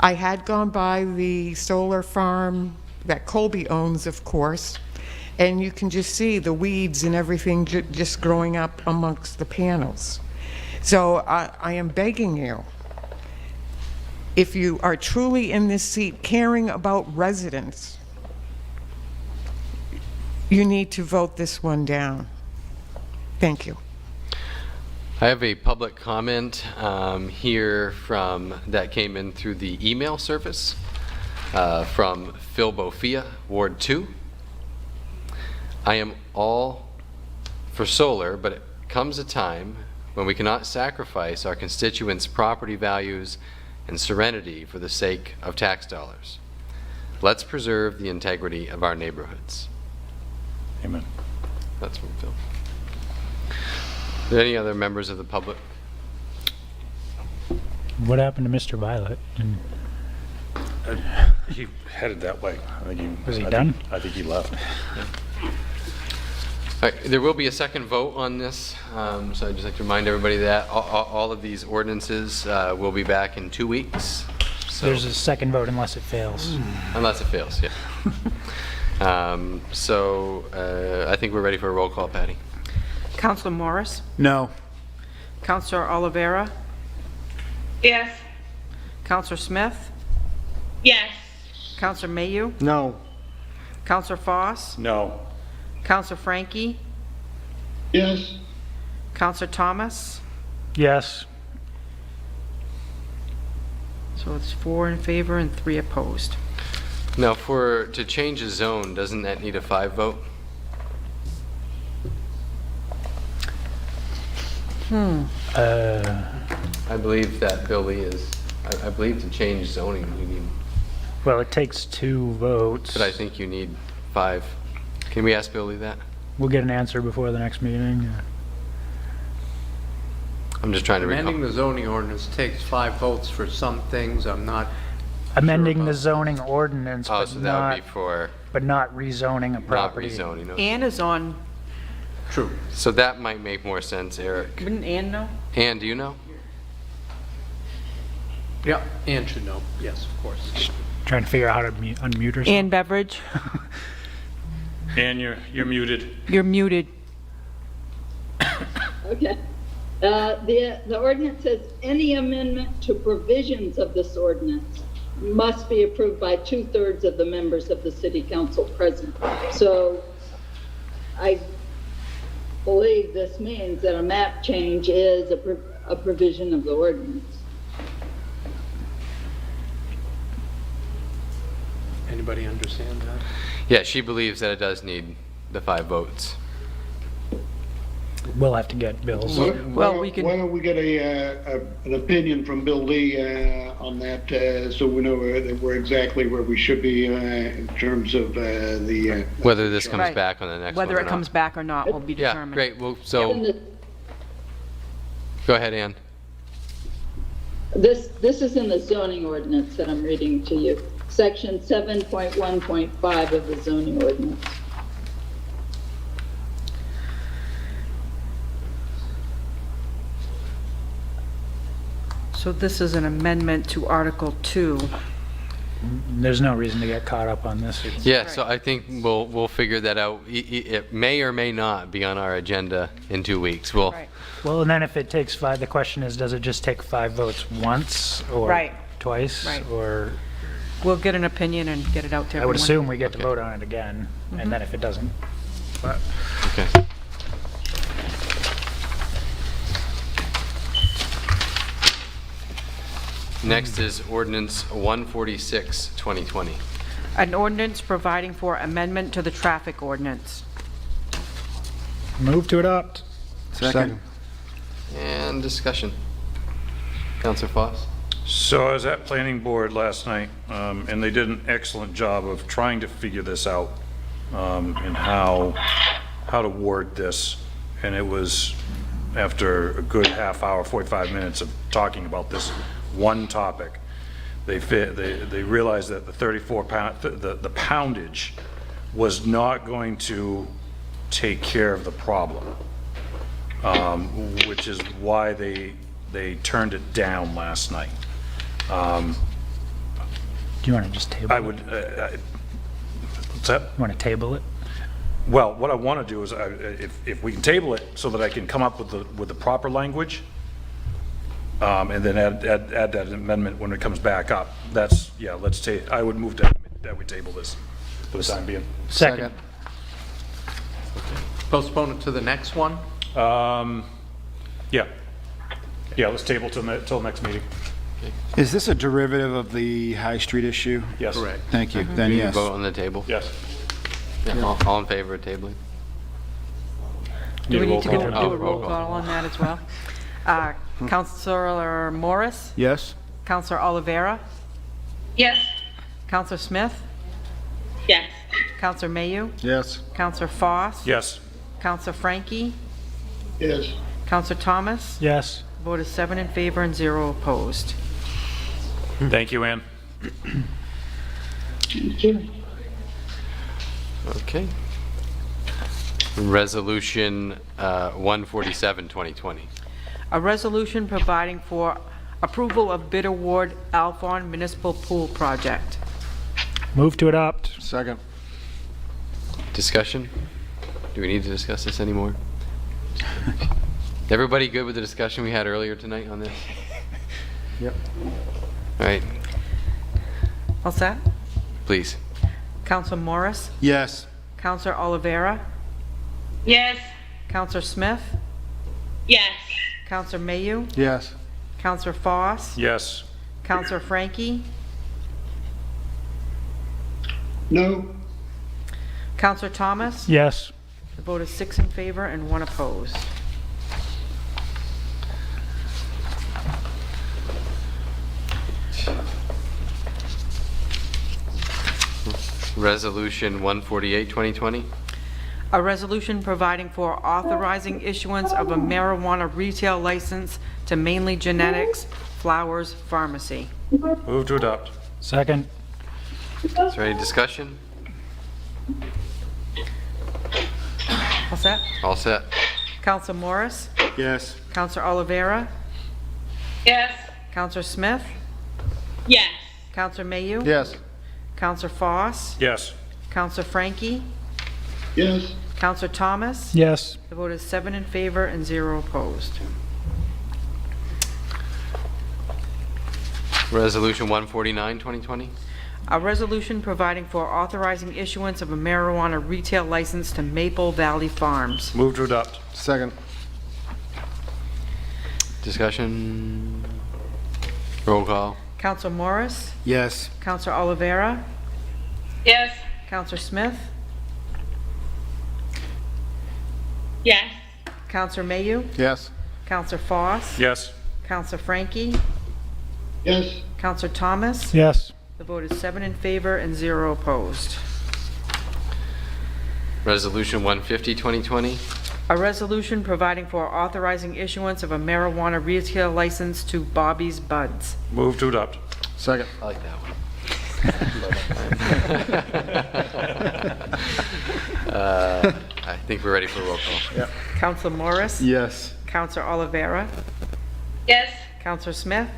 I had gone by the solar farm that Colby owns, of course, and you can just see the weeds and everything just growing up amongst the panels. So I am begging you, if you are truly in this seat caring about residents, you need to vote this one down. Thank you. I have a public comment here that came in through the email service from Phil Bofia, Ward 2. I am all for solar, but it comes a time when we cannot sacrifice our constituents' property values and serenity for the sake of tax dollars. Let's preserve the integrity of our neighborhoods. Amen. That's from Phil. there any other members of the public? What happened to Mr. Violet? And He headed that way. Was he done? I think he left. All right, there will be a second vote on this, so I'd just like to remind everybody that all of these ordinances will be back in 2 weeks. So, there's a second vote unless it fails. unless it fails, yeah. I think we're ready for a roll call, Patty. Counselor Morris? No. Counselor Oliveira? Yes. Counselor Smith? Yes. Counselor Mayu? No. Counselor Foss? No. Counselor Frankie? Yes. Counselor Thomas? Yes. So it's 4 in favor and 3 opposed. Now, to change a zone, doesn't that need a 5 vote? I believe that, Billy, I believe to change zoning, you need, Well, it takes 2 votes. but I think you need 5. Can we ask Billy that? We'll get an answer before the next meeting. I'm just trying to Amending recall. the zoning ordinance takes 5 votes for some things. I'm not Amending sure the about. zoning ordinance, Oh, but so that would not, be for but not rezoning a not property. rezoning. okay. Ann is on, True. So that might make more sense, Eric. wouldn't Ann know? Ann, do you know? Yeah, Ann should know. Yes, of course. Trying to figure out how to unmute herself. Ann Beveridge? And you're muted. You're muted. Okay. The ordinance says any amendment to provisions of this ordinance must be approved by 2/3 of the members of the city council present. So I believe this means that a map change is a provision of the ordinance. Anybody understand that? Yeah, she believes that it does need the 5 votes. We'll have to get Bill's. Well, we can- Why don't we get an opinion from Bill Lee on that, so we know that we're exactly where we should be in terms of the... Whether this comes Right. back on the next one Whether or it comes not. back or not will be Yeah, determined. great. Well, so, go ahead, Ann. This is in the zoning ordinance that I'm reading to you. Section 7.1.5 of the zoning ordinance. So this is an amendment to Article 2. There's no reason to get caught up on this. Yeah, so I think we'll figure that out. It may or may not be on our agenda in 2 weeks. We'll, Right. Well, and then if it takes 5, the question is, does it just take 5 votes once or Right. twice? Right. Or We'll get an opinion and get it out to I everyone. would assume we get to Okay. vote on it again, and then if it doesn't. But okay. Next is ordinance 146, 2020. An ordinance providing for amendment to the traffic ordinance. move to adopt. Second. And discussion. Counselor Foss? So I was at planning board last night, and they did an excellent job of trying to figure this out, and how to word this. And it was after a good half hour, 45 minutes of talking about this one topic, they realized that the 34 pound, the poundage was not going to take care of the problem, which is why they turned it down last night. Do you want to just table I it? would, what's that? You want to table it? Well, what I want to do is, if we can table it so that I can come up with the proper language, and then add that amendment when it comes back up. That's, yeah, I would move that we table this for the time being. Second. Postpone it to the next one? Yeah. Yeah, let's table till next meeting. Is this a derivative of the High Street issue? Yes. Correct. Thank you. Then Do you yes. vote on the table? Yes. Yeah, all in favor of tabling? Do we need to roll do call? a roll call on that as well? Counselor Morris? Yes? Counselor Oliveira? Yes. Counselor Smith? Yes. Counselor Mayu? Yes. Counselor Foss? Yes. Counselor Frankie? Yes. Counselor Thomas? Yes. Vote is 7 in favor and 0 opposed. Thank you, Ann. Thank you. Okay. Resolution 147, 2020. A resolution providing for approval of bid award Alphorn Municipal Pool Project. Move to adopt. Second. Discussion? Do we need to discuss this anymore? Everybody good with the discussion we had earlier tonight on this? Yep. All right, All set? please. Counselor Morris? Yes. Counselor Olivera? Yes. Counselor Smith? Yes. Counselor Mayu? Yes. Counselor Foss? Yes. Counselor Frankie? No. Counselor Thomas? Yes. The vote is 6 in favor and 1 opposed. Resolution 148, 2020. A resolution providing for authorizing issuance of a marijuana retail license to Mainly Genetics Flowers Pharmacy. Move to adopt. Second. Is there any discussion? All set? All set. Counselor Morris? Yes. Counselor Olivera? Yes. Counselor Smith? Yes. Counselor Mayu? Yes. Counselor Foss? Yes. Counselor Frankie? Yes. Counselor Thomas? Yes. The vote is 7 in favor and 0 opposed. Resolution 149, 2020. A resolution providing for authorizing issuance of a marijuana retail license to Maple Valley Farms. Move to adopt. Second. Discussion? Roll call. Counselor Morris? Yes. Counselor Olivera? Yes. Counselor Smith? Yes. Counselor Mayu? Yes. Counselor Foss? Yes. Counselor Frankie? Yes. Counselor Thomas? Yes. The vote is 7 in favor and 0 opposed. Resolution 150, 2020. A resolution providing for authorizing issuance of a marijuana retail license to Bobby's Buds. Move to adopt. Second. I like that one. I think we're ready for a roll call. Yep. Counselor Morris? Yes. Counselor Olivera? Yes. Counselor Smith?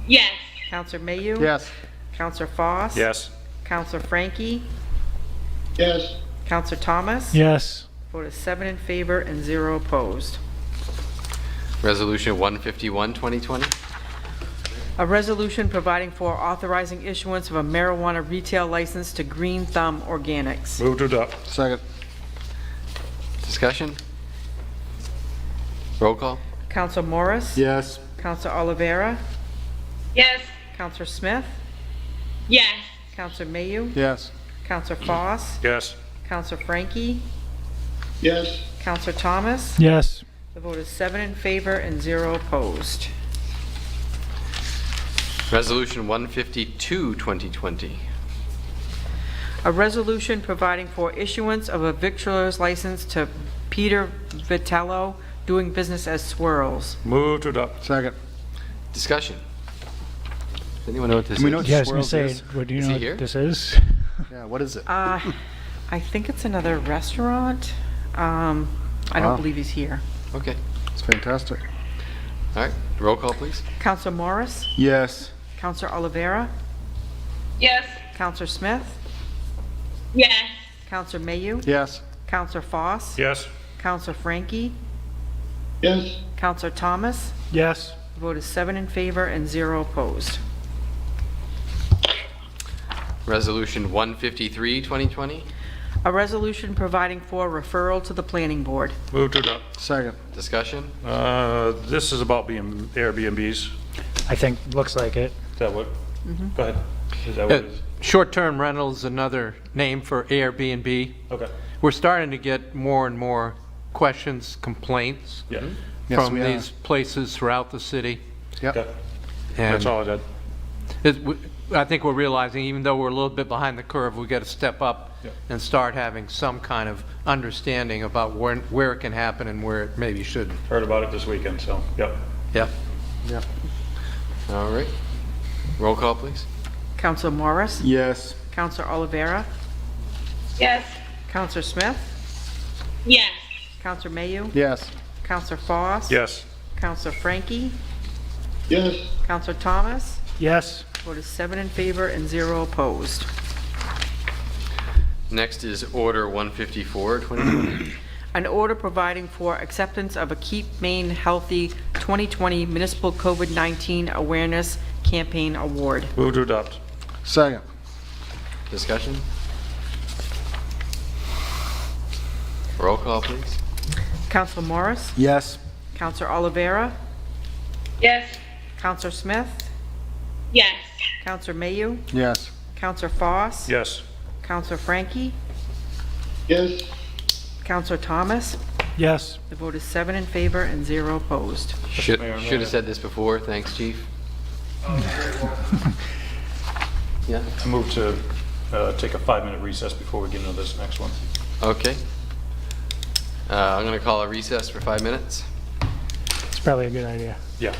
Yes. Counselor Mayu? Yes. Counselor Foss? Yes. Counselor Frankie? Yes. Counselor Thomas? Yes. Vote is 7 in favor and 0 opposed. Resolution 151, 2020. A resolution providing for authorizing issuance of a marijuana retail license to Green Thumb Organics. Move to adopt. Second. Discussion? Roll call. Counselor Morris? Yes. Counselor Olivera? Yes. Counselor Smith? Yes. Counselor Mayu? Yes. Counselor Foss? Yes. Counselor Frankie? Yes. Counselor Thomas? Yes. The vote is 7 in favor and 0 opposed. Resolution 152, 2020. A resolution providing for issuance of a victualler's license to Peter Vitello, doing business as Swirls. Move to adopt. Second. Discussion? Does anyone know what this Do we is? know what Yeah, I was gonna Swirls say, is? what, do you Is know he what here? this is? Yeah, what is it? I think it's another restaurant. I don't Wow. believe he's here. Okay. It's fantastic. All right. Roll call, please. Counselor Morris? Yes. Counselor Olivera? Yes. Counselor Smith? Yes. Counselor Mayu? Yes. Counselor Foss? Yes. Counselor Frankie? Yes. Counselor Thomas? Yes. The vote is 7 in favor and 0 opposed. Resolution 153, 2020. A resolution providing for referral to the planning board. Move to adopt. Second. Discussion? This is about being Airbnbs. I think, looks like it. Is that what? Go ahead. Is that what it is? Short-term rental is another name for Airbnb. Okay. We're starting to get more and more questions, complaints Yeah. Yes, from we are. these places throughout the city. Yep. Okay. And That's all I did. I think we're realizing, even though we're a little bit behind the curve, we got to step up and start having some kind of understanding about where it can happen and where it maybe shouldn't. Heard about it this weekend, so, yep. Yep. Yep. All right. Roll call, please. Counselor Morris? Yes. Counselor Olivera? Yes. Counselor Smith? Yes. Counselor Mayu? Yes. Counselor Foss? Yes. Counselor Frankie? Yes. Counselor Thomas? Yes. Vote is 7 in favor and 0 opposed. Next is Order 154, 2020. An order providing for acceptance of a Keep Maine Healthy 2020 Municipal COVID-19 Awareness Campaign Award. Move to adopt. Second. Discussion? Roll call, please. Counselor Morris? Yes. Counselor Olivera? Yes. Counselor Smith? Yes. Counselor Mayu? Yes. Counselor Foss? Yes. Counselor Frankie? Yes. Counselor Thomas? Yes. The vote is 7 in favor and 0 opposed. Should Mayor, have said this before. Thanks, Chief. Yeah. I move to take a 5-minute recess before we get into this next one. Okay. I'm going to call a recess for 5 minutes. It's probably a good idea. Yeah.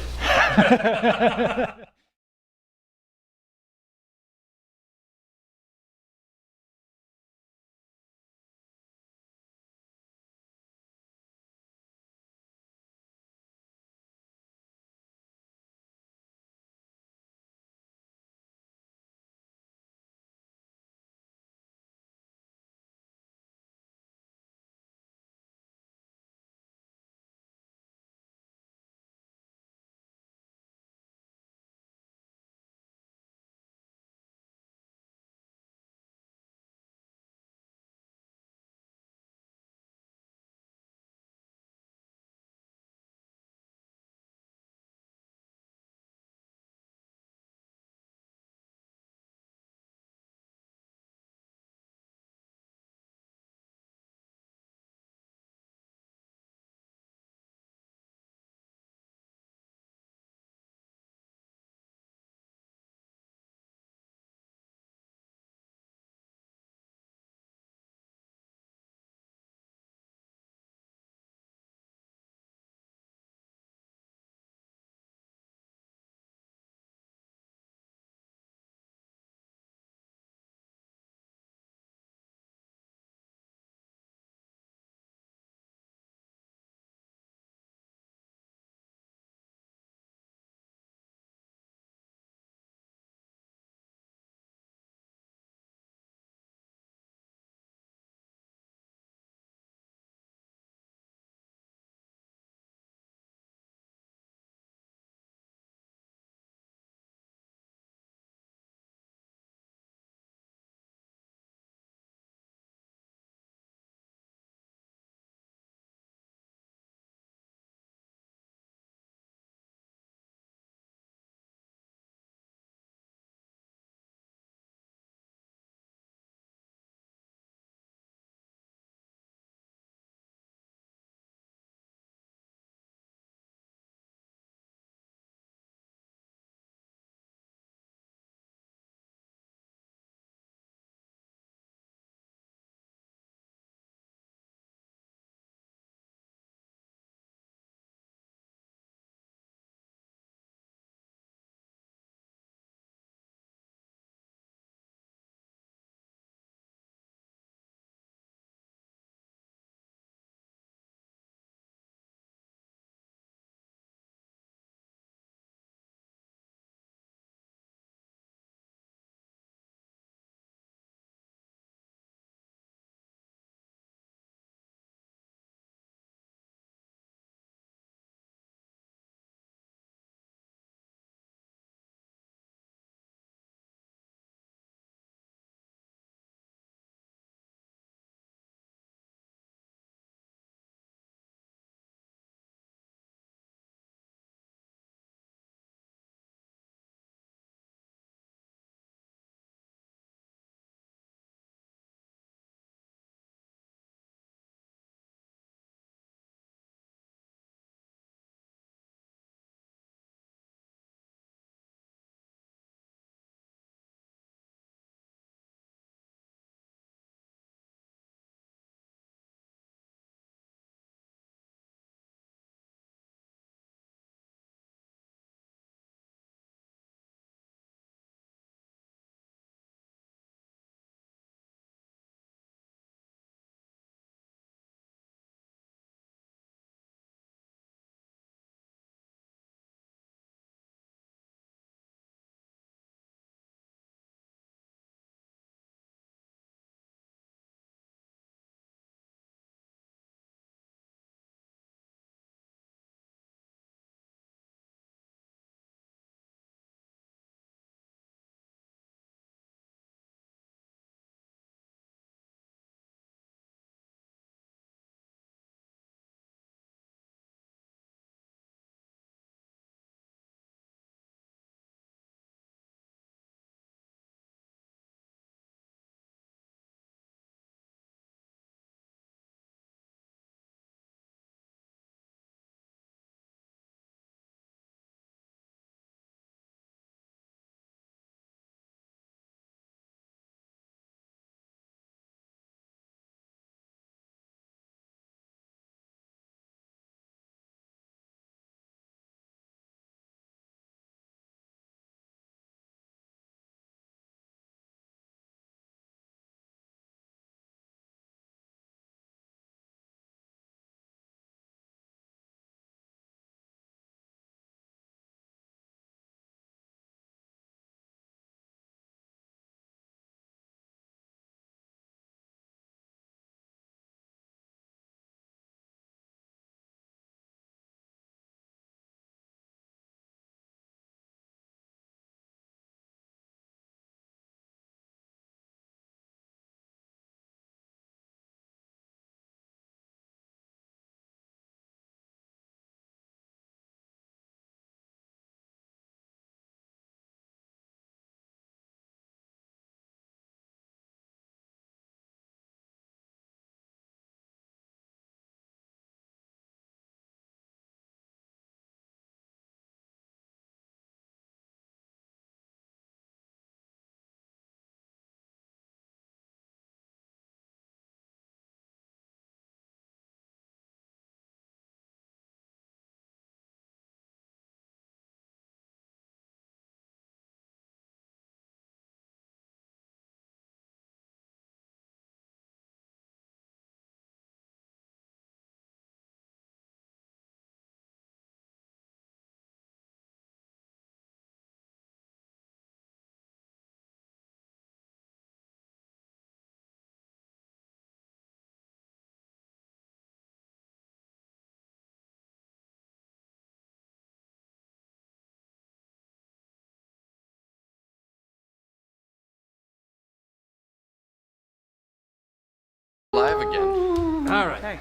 All right. Okay.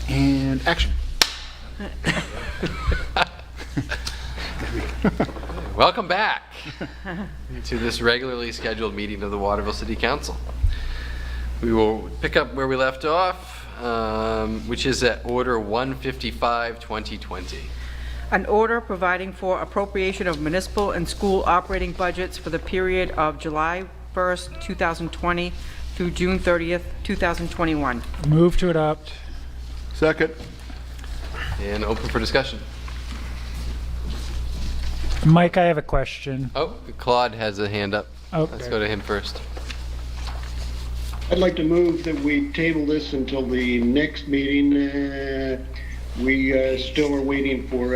And action. Welcome back to this regularly scheduled meeting of the Waterville City Council. We will pick up where we left off, which is at Order 155, 2020. An order providing for appropriation of municipal and school operating budgets for the period of July 1st, 2020 through June 30th, 2021. Move to adopt. Second. And open for discussion. Mike, I have a question. Oh, Claude has a hand up. Okay. Let's go to him first. I'd like to move that we table this until the next meeting. We still are waiting for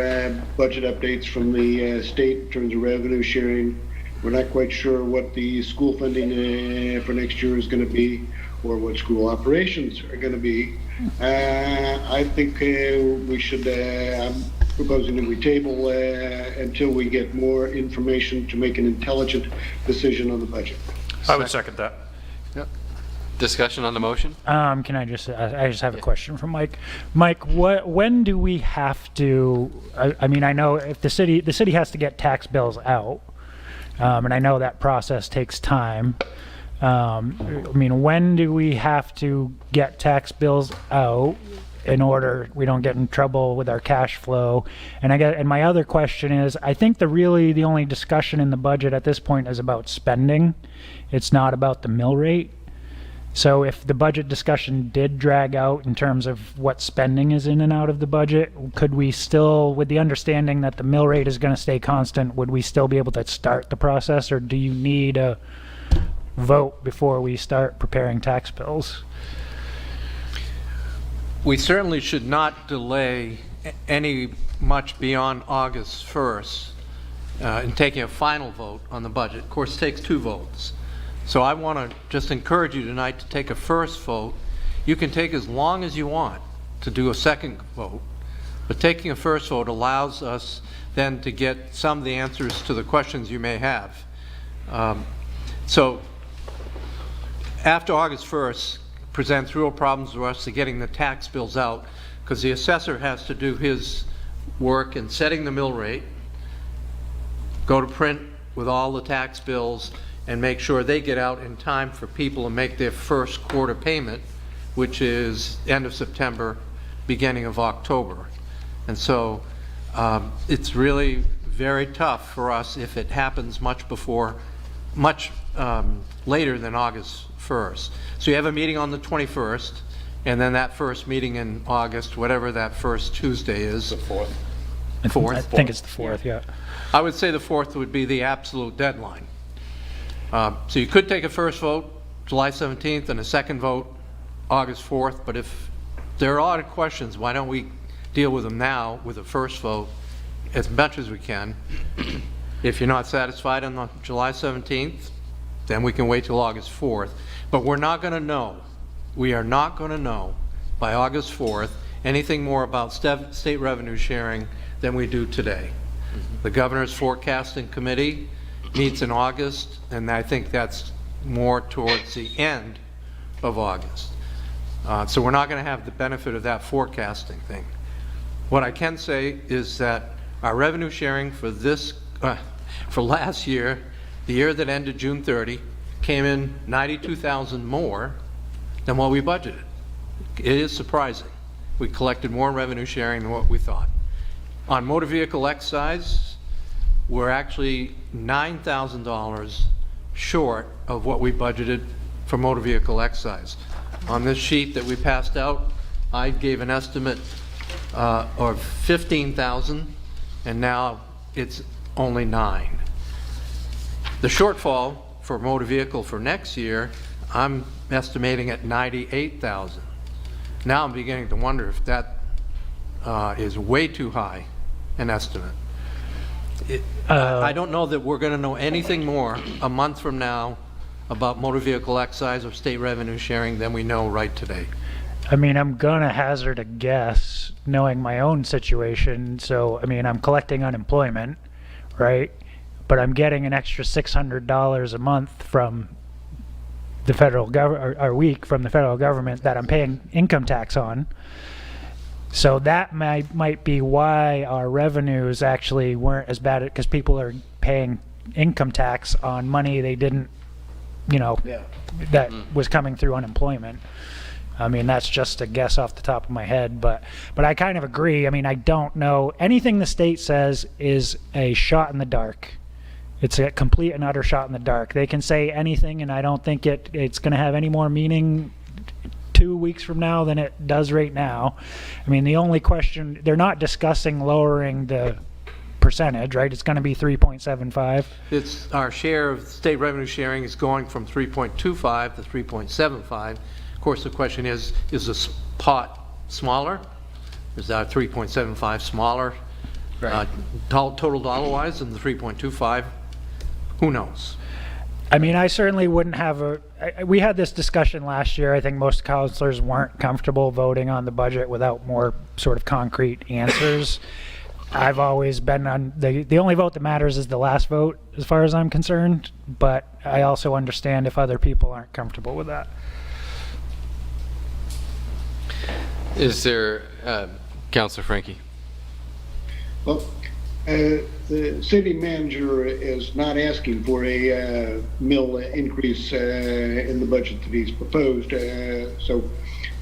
budget updates from the state in terms of revenue sharing. We're not quite sure what the school funding for next year is going to be, or what school operations are going to be. I think we should, I'm proposing that we table until we get more information to make an intelligent decision on the budget. I would second that. Discussion on the motion? Can I just have a question from Mike. Mike, when do we have to, I mean, I know if the city has to get tax bills out, and I know that process takes time. I mean, when do we have to get tax bills out in order we don't get in trouble with our cash flow? And my other question is, I think the only discussion in the budget at this point is about spending. It's not about the mill rate. So if the budget discussion did drag out in terms of what spending is in and out of the budget, could we still, with the understanding that the mill rate is going to stay constant, would we still be able to start the process, or do you need a vote before we start preparing tax bills? We certainly should not delay any much beyond August 1st in taking a final vote on the budget. Of course, it takes 2 votes. So I want to just encourage you tonight to take a first vote. You can take as long as you want to do a second vote, but taking a first vote allows us then to get some of the answers to the questions you may have. So after August 1st, presents real problems for us to getting the tax bills out, because the assessor has to do his work in setting the mill rate, go to print with all the tax bills, and make sure they get out in time for people to make their first quarter payment, which is end of September, beginning of October. And so it's really very tough for us if it happens much later than August 1st. So you have a meeting on the 21st, and then that first meeting in August, whatever that first Tuesday is. The 4th. I think it's the 4th, yeah. I would say the 4th would be the absolute deadline. So you could take a first vote July 17th and a second vote August 4th, but if there are a lot of questions, why don't we deal with them now with a first vote as much as we can? If you're not satisfied on the July 17th, then we can wait till August 4th. But we're not going to know. We are not going to know by August 4th anything more about state revenue sharing than we do today. The governor's forecasting committee meets in August, and I think that's more towards the end of August. So we're not going to have the benefit of that forecasting thing. What I can say is that our revenue sharing for for last year, the year that ended June 30, came in $92,000 more than what we budgeted. It is surprising. We collected more revenue sharing than what we thought. On motor vehicle excise, we're actually $9,000 short of what we budgeted for motor vehicle excise. On this sheet that we passed out, I gave an estimate of $15,000, and now it's only $9,000. The shortfall for motor vehicle for next year, I'm estimating at $98,000. Now I'm beginning to wonder if that is way too high an estimate. I don't know that we're going to know anything more a month from now about motor vehicle excise or state revenue sharing than we know right today. I mean, I'm gonna hazard a guess, knowing my own situation. So, I mean, I'm collecting unemployment, right? But I'm getting an extra $600 a month from the federal government, or week from the federal government that I'm paying income tax on. So that might be why our revenues actually weren't as bad, because people are paying income tax on money they didn't, that was coming through unemployment. I mean, that's just a guess off the top of my head, but I kind of agree. I mean, I don't know. Anything the state says is a shot in the dark. It's a complete and utter shot in the dark. They can say anything, and I don't think it's going to have any more meaning 2 weeks from now than it does right now. I mean, the only question, they're not discussing lowering the percentage, right? It's going to be 3.75. It's our share of state revenue sharing is going from 3.25 to 3.75. Of course, the question is this pot smaller? Is that 3.75 smaller? Right. Total dollar-wise than the 3.25? Who knows? I mean, I certainly wouldn't have we had this discussion last year. I think most counselors weren't comfortable voting on the budget without more sort of concrete answers. I've always been on the only vote that matters is the last vote as far as I'm concerned, but I also understand if other people aren't comfortable with that. Is there, Councilor Frankie? Well, the city manager is not asking for a mill increase in the budget that he's proposed. So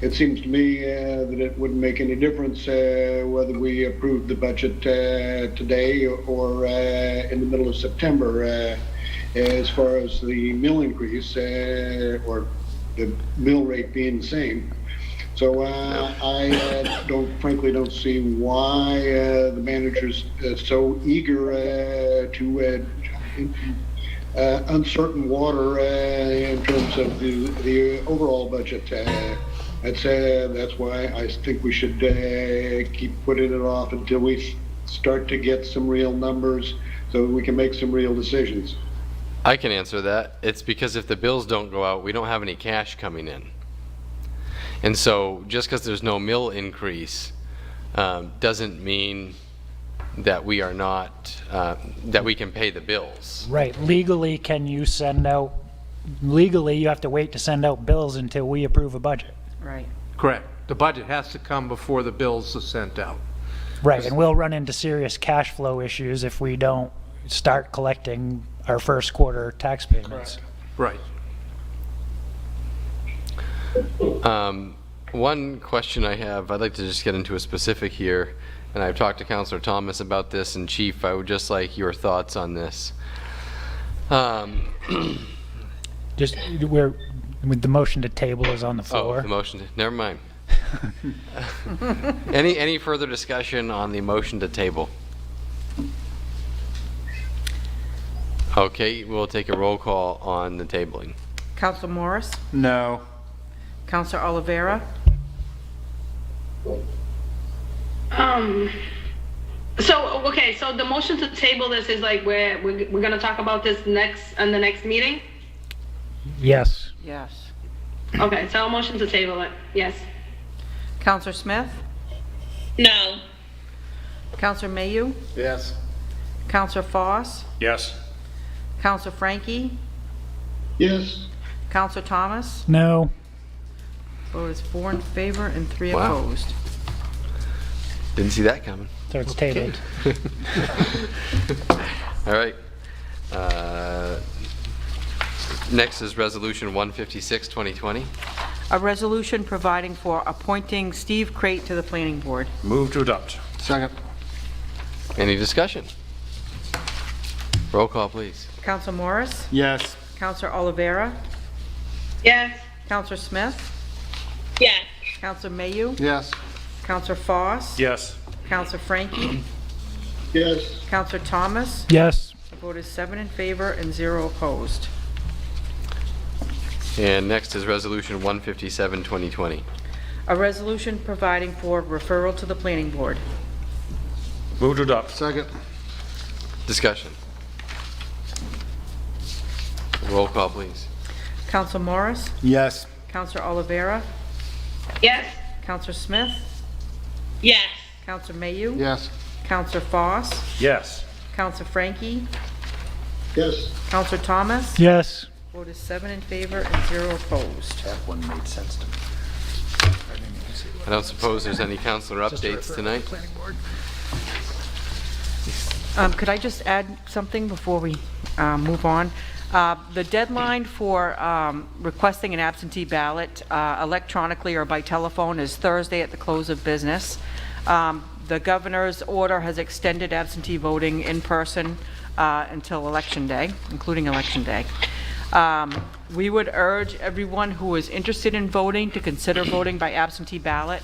it seems to me that it wouldn't make any difference whether we approve the budget today or in the middle of September as far as the mill increase or the mill rate being the same. So I frankly don't see why the manager's so eager to uncertain water in terms of the overall budget. That's why I think we should keep putting it off until we start to get some real numbers so we can make some real decisions. I can answer that. It's because if the bills don't go out, we don't have any cash coming in. And so just because there's no mill increase doesn't mean that we are not, that we can pay the bills. Right. Legally, you have to wait to send out bills until we approve a budget. Right. Correct. The budget has to come before the bills are sent out. Right, and we'll run into serious cash flow issues if we don't start collecting our first quarter tax payments. Right. One question I have, I'd like to just get into a specific here, and I've talked to Councilor Thomas about this, and Chief, I would just like your thoughts on this. Just the motion to table is on the floor. Oh, the motion to, never mind. Any further discussion on the motion to table? Okay, we'll take a roll call on the tabling. Councilor Morris? No. Councilor Oliveira? So the motion to table this is like we're going to talk about this on the next meeting? Yes. Yes. Okay, so a motion to table it, yes. Councilor Smith? No. Councilor Mayu? Yes. Councilor Foss? Yes. Councilor Frankie? Yes. Councilor Thomas? No. Vote is 4 in favor and 3 Wow. opposed. Didn't see that coming. So it's tabled. All right. Next is Resolution 156, 2020. A resolution providing for appointing Steve Crate to the Planning Board. Move to adopt. Second. Any discussion? Roll call, please. Councilor Morris? Yes. Councilor Oliveira? Yes. Councilor Smith? Yes. Councilor Mayu? Yes. Councilor Foss? Yes. Councilor Frankie? Yes. Councilor Thomas? Yes. The vote is 7 in favor and 0 opposed. And next is Resolution 157, 2020. A resolution providing for referral to the Planning Board. Move to adopt. Second. Discussion. Roll call, please. Councilor Morris? Yes. Councilor Oliveira? Yes. Councilor Smith? Yes. Councilor Mayu? Yes. Councilor Foss? Yes. Councilor Frankie? Yes. Councilor Thomas? Yes. Vote is 7 in favor and 0 opposed. That one made sense to me. I don't suppose there's any counselor updates tonight? Could I just add something before we move on? The deadline for requesting an absentee ballot electronically or by telephone is Thursday at the close of business. The governor's order has extended absentee voting in person until Election Day, including Election Day. We would urge everyone who is interested in voting to consider voting by absentee ballot.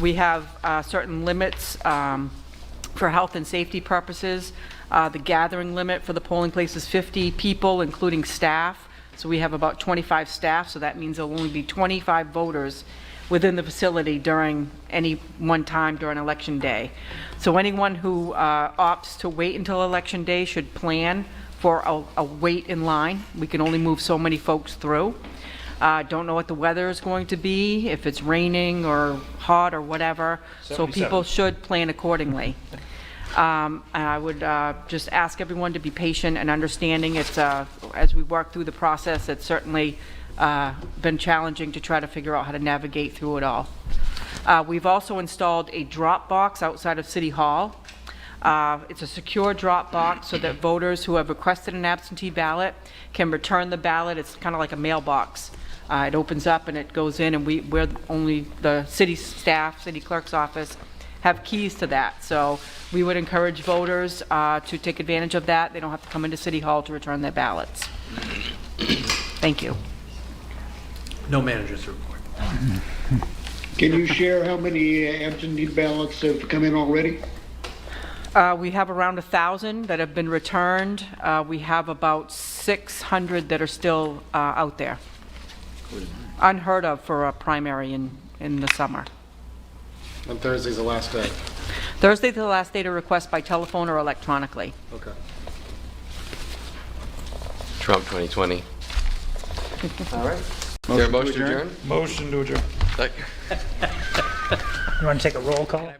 We have certain limits for health and safety purposes. The gathering limit for the polling place is 50 people, including staff. So we have about 25 staff, so that means there'll only be 25 voters within the facility during any one time during Election Day. So anyone who opts to wait until Election Day should plan for a wait in line. We can only move so many folks through. Don't know what the weather is going to be, if it's raining or hot or whatever, so people should plan accordingly. And I would just ask everyone to be patient and understanding. It's as we work through the process, it's certainly been challenging to try to figure out how to navigate through it all. We've also installed a drop box outside of City Hall. It's a secure drop box so that voters who have requested an absentee ballot can return the ballot. It's kind of like a mailbox. It opens up and it goes in, and we're only the city staff, city clerk's office, have keys to that. So we would encourage voters to take advantage of that. They don't have to come into City Hall to return their ballots. Thank you. No manager's report. Can you share how many absentee ballots have come in already? We have around 1,000 that have been returned. We have about 600 that are still out there. Unheard of for a primary in the summer. And Thursday's the last day. Thursday's the last day to request by telephone or electronically. Okay. Trump 2020. All right. Is there a motion to adjourn? Motion to adjourn. Second. You want to take a roll call?